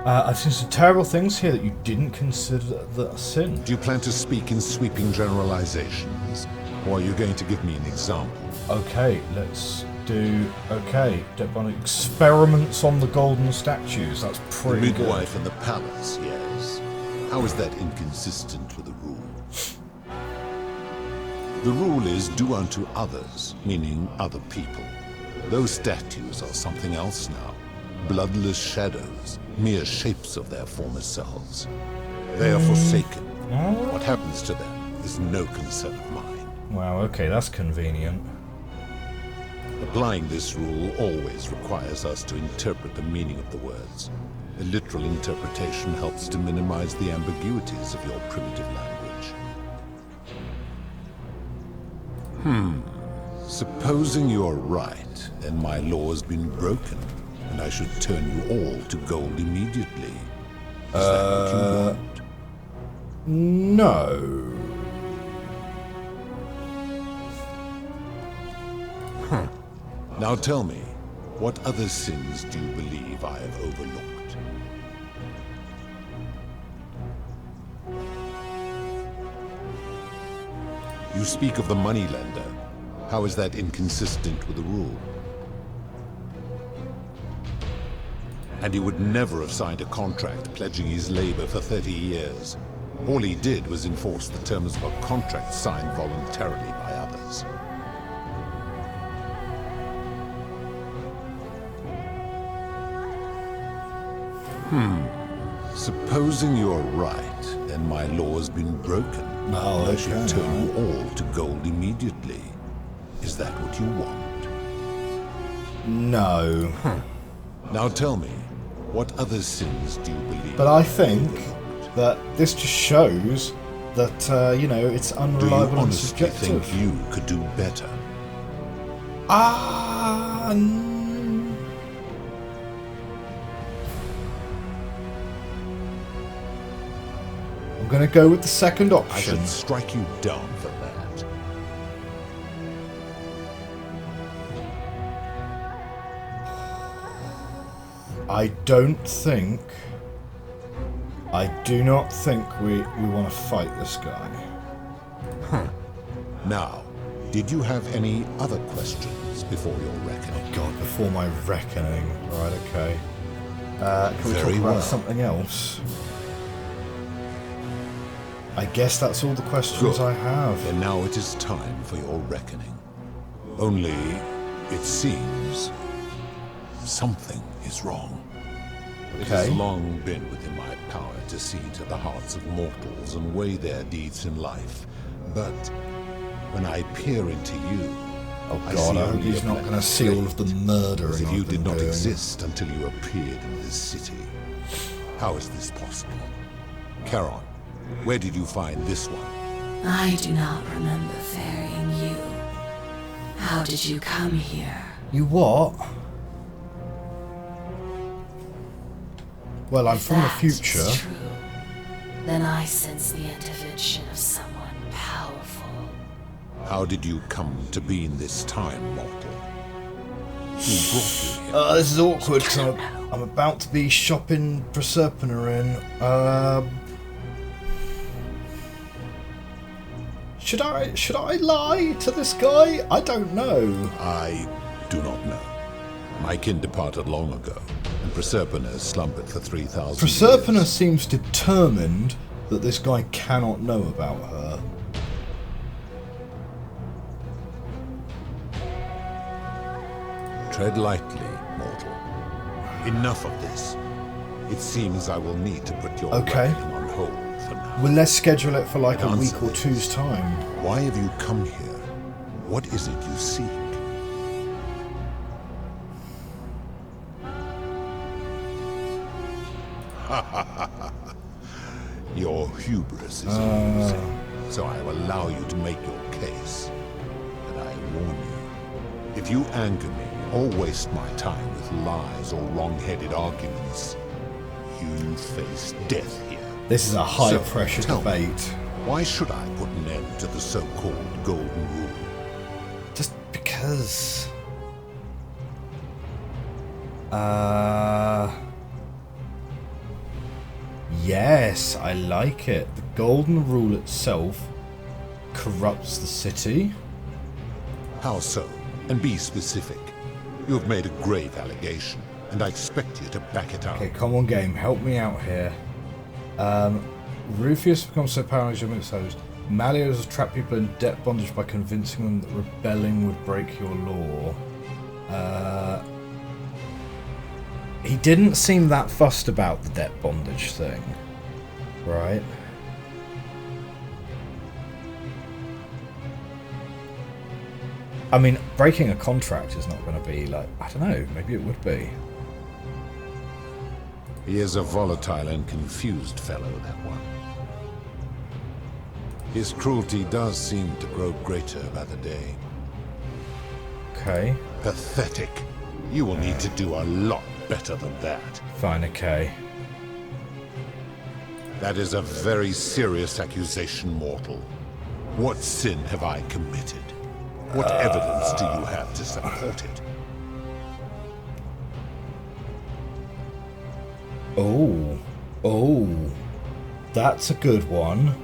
Speaker 1: I've seen some terrible things here that you didn't consider a sin.
Speaker 18: Do you plan to speak in sweeping generalizations, or are you going to give me an example?
Speaker 1: Okay, let's do... Okay, experiments on the golden statues. That's pretty
Speaker 18: The midwife
Speaker 1: good.
Speaker 18: in the palace, yes. How is that inconsistent with the rule? The rule is do unto others, meaning other people. Those statues are something else now. Bloodless shadows, mere shapes of their former selves. They are forsaken. What happens to them is no concern of mine.
Speaker 1: Wow, okay, that's convenient.
Speaker 18: Applying this rule always requires us to interpret the meaning of the words. A literal interpretation helps to minimize the ambiguities of your primitive language. Supposing you're right, and my law has been broken, and I should turn you all to gold immediately. Is that what you want?
Speaker 1: No.
Speaker 18: Now tell me, what other sins do you believe I have overlooked? You speak of the moneylender. How is that inconsistent with the rule? And he would never have signed a contract pledging his labor for 30 years. All he did was enforce the terms of a contract signed voluntarily by others. Supposing you're right, and my law has been broken, and I should turn you all to gold immediately. Is that what you want?
Speaker 1: No.
Speaker 18: Now tell me, what other sins do you believe?
Speaker 1: But I think that this just shows that, you know, it's unreliable
Speaker 18: Do you
Speaker 1: and
Speaker 18: honestly
Speaker 1: subjective.
Speaker 18: think you could do better?
Speaker 1: I'm going to go with the second option.
Speaker 18: I should strike you down for that.
Speaker 1: I do not think we want to fight this guy.
Speaker 18: Huh. Now, did you have any other questions before your reckoning?
Speaker 1: Oh God, before my reckoning. Right, okay. Can we talk
Speaker 18: Very
Speaker 1: about
Speaker 18: well.
Speaker 1: something else? I guess that's all the questions
Speaker 18: Good.
Speaker 1: I have.
Speaker 18: And now it is time for your reckoning. Only, it seems, something is wrong. It has long been within my power to see into the hearts of mortals and weigh their deeds in life. But when I peer into you,
Speaker 1: Oh
Speaker 18: I
Speaker 1: God,
Speaker 18: see
Speaker 1: I hope
Speaker 18: only
Speaker 1: he's
Speaker 18: a
Speaker 1: not
Speaker 18: black
Speaker 1: going to see all of the murdering
Speaker 18: as if
Speaker 1: I've
Speaker 18: you
Speaker 1: been
Speaker 18: did not
Speaker 1: doing.
Speaker 18: exist until you appeared in this city. How is this possible? Charon, where did you find this one?
Speaker 19: I do not remember ferrying you. How did you come here?
Speaker 1: You what? Well, I'm from the
Speaker 19: That is
Speaker 1: future.
Speaker 19: true. Then I sense the intervention of someone powerful.
Speaker 18: How did you come to be in this time, mortal? Who brought you here?
Speaker 1: This is awkward because I'm about to be shopping Proserpina in. Should I lie to this guy? I don't know.
Speaker 18: I do not know. My kin departed long ago, and Proserpina slumbered for 3,000
Speaker 1: Proserpina
Speaker 18: years.
Speaker 1: seems determined that this guy cannot know about her.
Speaker 18: Tread lightly, mortal. Enough of this. It seems I will need to put your reckoning on hold for now.
Speaker 1: Well, let's schedule it for like a
Speaker 18: Answer
Speaker 1: week or
Speaker 18: this.
Speaker 1: two's time.
Speaker 18: Why have you come here? What is it you seek? Your hubris is amusing, so I will allow you to make your case. But I warn you, if you anger me or waste my time with lies or wrong-headed arguments, you face death here.
Speaker 1: This is a high
Speaker 18: So,
Speaker 1: pressure
Speaker 18: tell me,
Speaker 1: debate.
Speaker 18: why should I put an end to the so-called Golden Rule?
Speaker 1: Just because. Yes, I like it. The Golden Rule itself corrupts the city.
Speaker 18: How so? And be specific. You have made a grave allegation, and I expect you to back it up.
Speaker 1: Okay, come on, game, help me out here. Rufus becomes so paranoid you're exposed. Malleus has trapped people in debt bondage by convincing them that rebelling would break your law. He didn't seem that fussed about the debt bondage thing, right? I mean, breaking a contract is not going to be like, I don't know, maybe it would be.
Speaker 18: He is a volatile and confused fellow, that one. His cruelty does seem to grow greater by the day.
Speaker 1: Okay.
Speaker 18: Pathetic. You will need to do a lot better than that.
Speaker 1: Fine, okay.
Speaker 18: That is a very serious accusation, mortal. What sin have I committed? What evidence do you have to support it?
Speaker 1: Oh, that's a good one.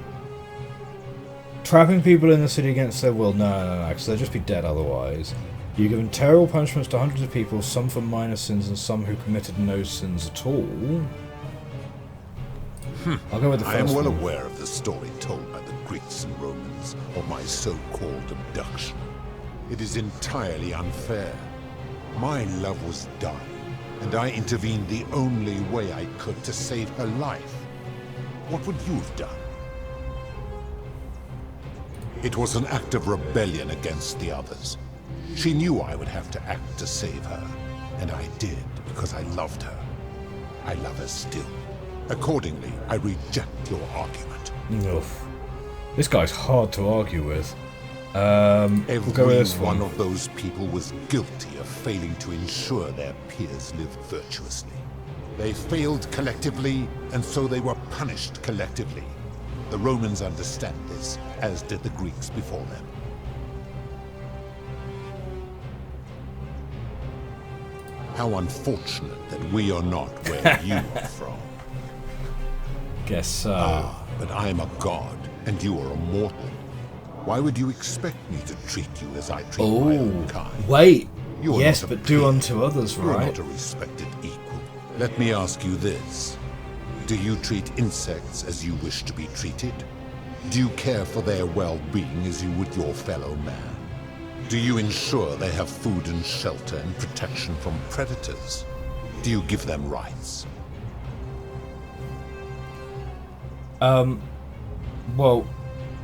Speaker 1: Trapping people in the city against their will, no, because they'll just be dead otherwise. You've given terrible punishments to hundreds of people, some for minor sins and some who committed no sins at all. I'll go with the first
Speaker 18: I am well
Speaker 1: one.
Speaker 18: aware of the story told by the Greeks and Romans of my so-called abduction. It is entirely unfair. My love was dying, and I intervened the only way I could to save her life. What would you have done? It was an act of rebellion against the others. She knew I would have to act to save her, and I did because I loved her. I love her still. Accordingly, I reject your argument.
Speaker 1: Oof. This guy's hard to argue with. We'll go with this one.
Speaker 18: Every one of those people was guilty of failing to ensure their peers lived virtuously. They failed collectively, and so they were punished collectively. The Romans understand this, as did the Greeks before them. How unfortunate that we are not where you are from.
Speaker 1: Guess so.
Speaker 18: But I am a god, and you are a mortal. Why would you expect me to treat you as I treat my own kind?
Speaker 1: Wait.
Speaker 18: You are
Speaker 1: Yes,
Speaker 18: not a
Speaker 1: but do
Speaker 18: peer.
Speaker 1: unto others,
Speaker 18: You are
Speaker 1: right?
Speaker 18: not a respected equal. Let me ask you this. Do you treat insects as you wish to be treated? Do you care for their well-being as you would your fellow man? Do you ensure they have food and shelter and protection from predators? Do you give them rights?
Speaker 1: Well,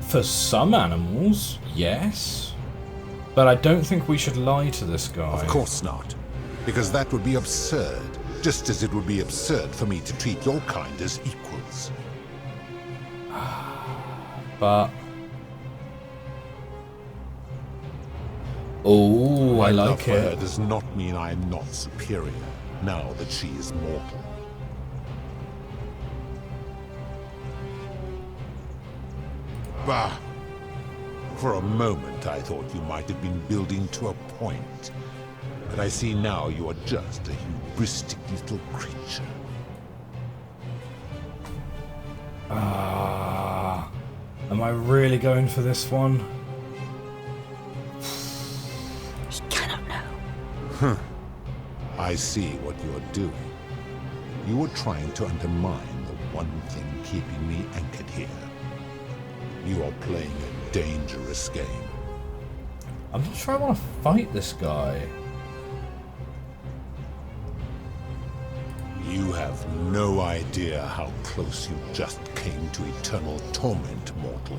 Speaker 1: for some animals, yes. But I don't think we should lie to this guy.
Speaker 18: Of course not. Because that would be absurd. Just as it would be absurd for me to treat your kind as equals.
Speaker 1: But... Oh,
Speaker 18: My
Speaker 1: I
Speaker 18: love
Speaker 1: like
Speaker 18: for her
Speaker 1: it.
Speaker 18: does not mean I am not superior, now that she is mortal. Bah! For a moment I thought you might have been building to a point. But I see now you are just a hubristic little creature.
Speaker 1: Am I really going for this one?
Speaker 9: He cannot know.
Speaker 18: I see what you're doing. You are trying to undermine the one thing keeping me anchored here. You are playing a dangerous game.
Speaker 1: I'm not sure I want to fight this guy.
Speaker 18: You have no idea how close you just came to eternal torment, mortal.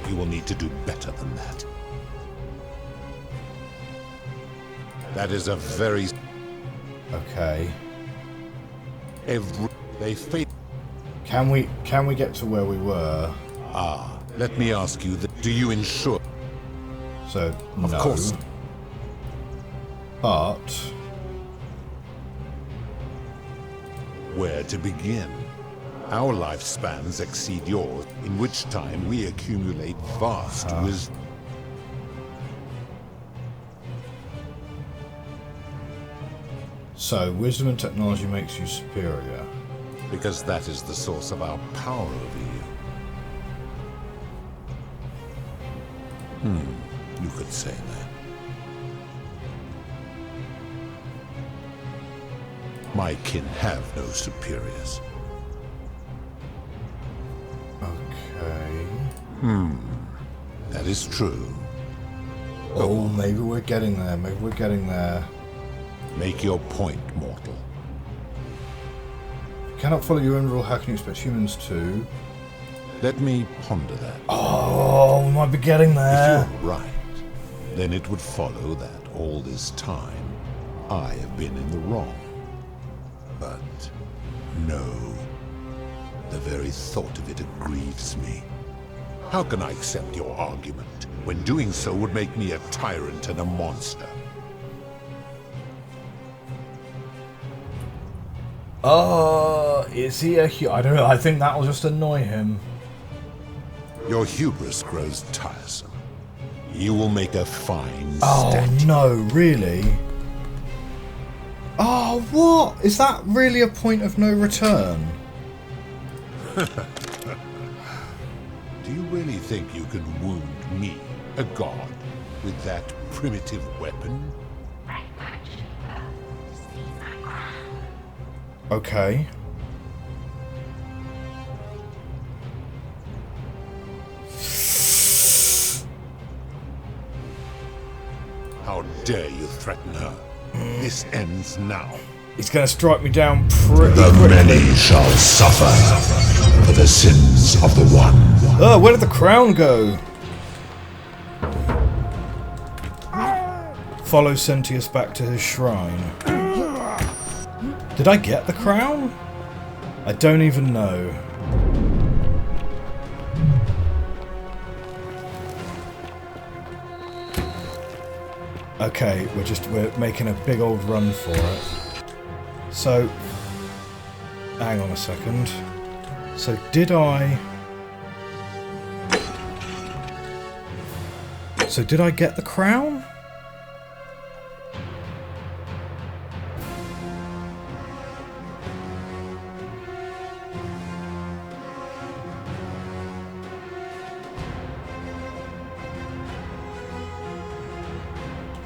Speaker 18: You will need to do better than that. That is a very...
Speaker 1: Okay.
Speaker 18: They fail.
Speaker 1: Can we get to where we were?
Speaker 18: Let me ask you that. Do you ensure?
Speaker 1: So,
Speaker 18: Of
Speaker 1: no.
Speaker 18: course.
Speaker 1: But...
Speaker 18: Where to begin? Our lifespans exceed yours, in which time we accumulate vast wisdom.
Speaker 1: So, wisdom and technology makes you superior.
Speaker 18: Because that is the source of our power over you. You could say that. My kin have no superiors.
Speaker 1: Okay.
Speaker 18: That is true.
Speaker 1: Oh, maybe we're getting there. Maybe we're getting there.
Speaker 18: Make your point, mortal.
Speaker 1: Cannot follow your own rule. How can you expect humans to?
Speaker 18: Let me ponder that.
Speaker 1: Oh, we might be getting there.
Speaker 18: If you're right, then it would follow that all this time I have been in the wrong. But no, the very thought of it grieves me. How can I accept your argument when doing so would make me a tyrant and a monster?
Speaker 1: Is he a I don't know. I think that will just annoy him.
Speaker 18: Your hubris grows tiresome. You will make a fine
Speaker 1: Oh,
Speaker 18: statue.
Speaker 1: no, really? Oh, what? Is that really a point of no return?
Speaker 18: Do you really think you can wound me, a god, with that primitive weapon?
Speaker 1: Okay.
Speaker 18: How dare you threaten her? This ends now.
Speaker 1: He's going to strike me down pretty
Speaker 6: The
Speaker 1: quickly.
Speaker 6: many shall suffer for the sins of the one.
Speaker 1: Oh, where did the crown go? Follow Sentius back to his shrine. Did I get the crown? I don't even know. Okay, we're making a big old run for it. So, hang on a second. So did I get the crown?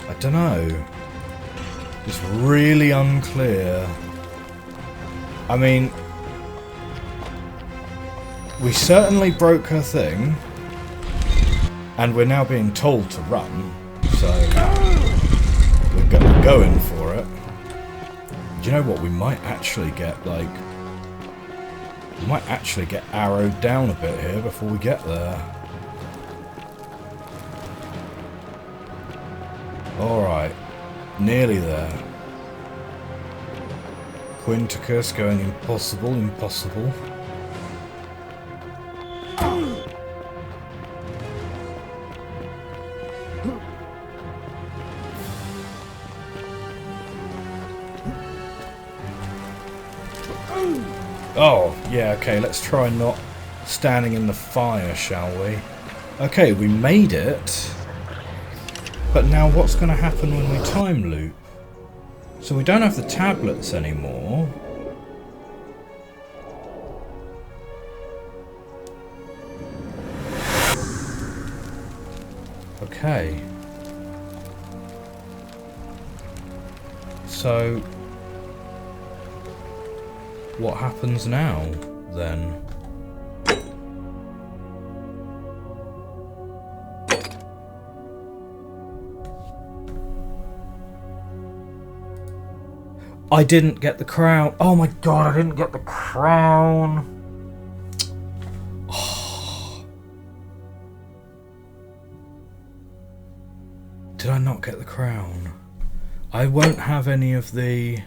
Speaker 1: I don't know. It's really unclear. I mean, we certainly broke her thing, and we're now being told to run, so we're going for it. Do you know what? We might actually get, like... We might actually get arrowed down a bit here before we get there. Alright. Nearly there. Quinticus going impossible, impossible. Oh, yeah, okay, let's try not standing in the fire, shall we? Okay, we made it. But now what's going to happen when we time loop? So we don't have the tablets anymore. Okay. So... what happens now, then? I didn't get the crown. Oh my god, I didn't get the crown. Oh. Did I not get the crown? I won't have any of the...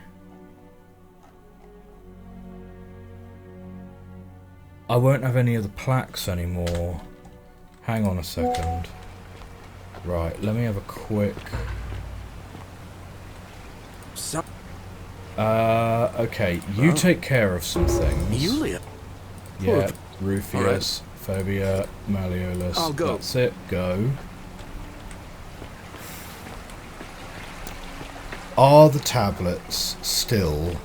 Speaker 1: I won't have any of the plaques anymore. Hang on a second. Right, let me have a quick... okay, you take care of some things.
Speaker 2: Julia?
Speaker 1: Yeah, Rufius, Phobia, Malleolus.
Speaker 2: I'll go.
Speaker 1: That's it, go. Are the tablets still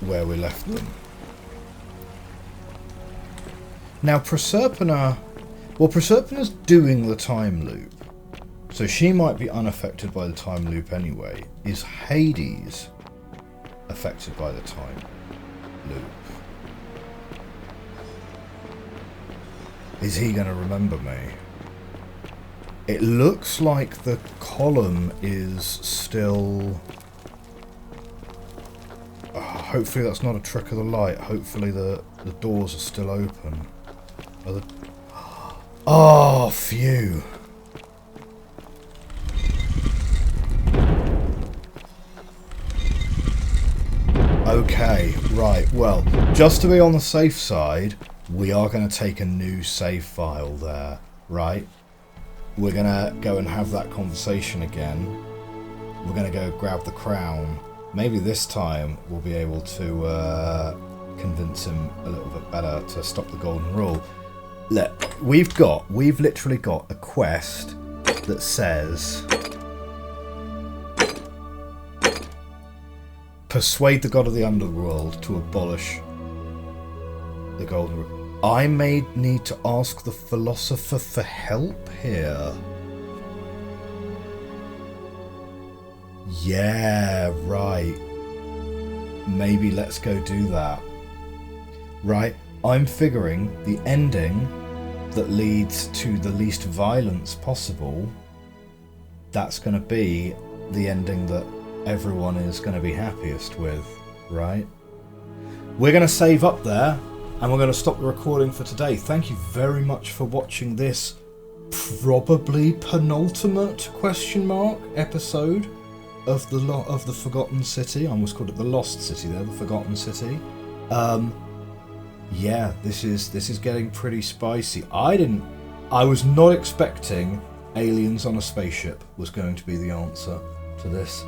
Speaker 1: where we left them? Now, Proserpina... Well, Proserpina's doing the time loop. So she might be unaffected by the time loop anyway. Is Hades affected by the time loop? Is he going to remember me? It looks like the column is still... hopefully that's not a trick of the light. Hopefully the doors are still open. Oh, phew. Okay, right, well, just to be on the safe side, we are going to take a new save file there, right? We're going to go and have that conversation again. We're going to go grab the crown. Maybe this time we'll be able to convince him a little bit better to stop the golden rule. Look, we've literally got a quest that says... Persuade the god of the underworld to abolish the golden rule. I may need to ask the philosopher for help here. Yeah, right. Maybe let's go do that. Right, I'm figuring the ending that leads to the least violence possible, that's going to be the ending that everyone is going to be happiest with, right? We're going to save up there, and we're going to stop the recording for today. Thank you very much for watching this probably penultimate episode of the Forgotten City. I almost called it the Lost City there, the Forgotten City. Yeah, this is getting pretty spicy. I was not expecting aliens on a spaceship was going to be the answer to this.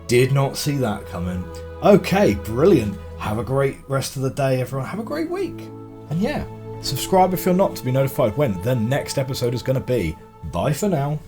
Speaker 1: Did not see that coming. Okay, brilliant. Have a great rest of the day, everyone. Have a great week. And yeah, subscribe if you're not to be notified when the next episode is going to be. Bye for now.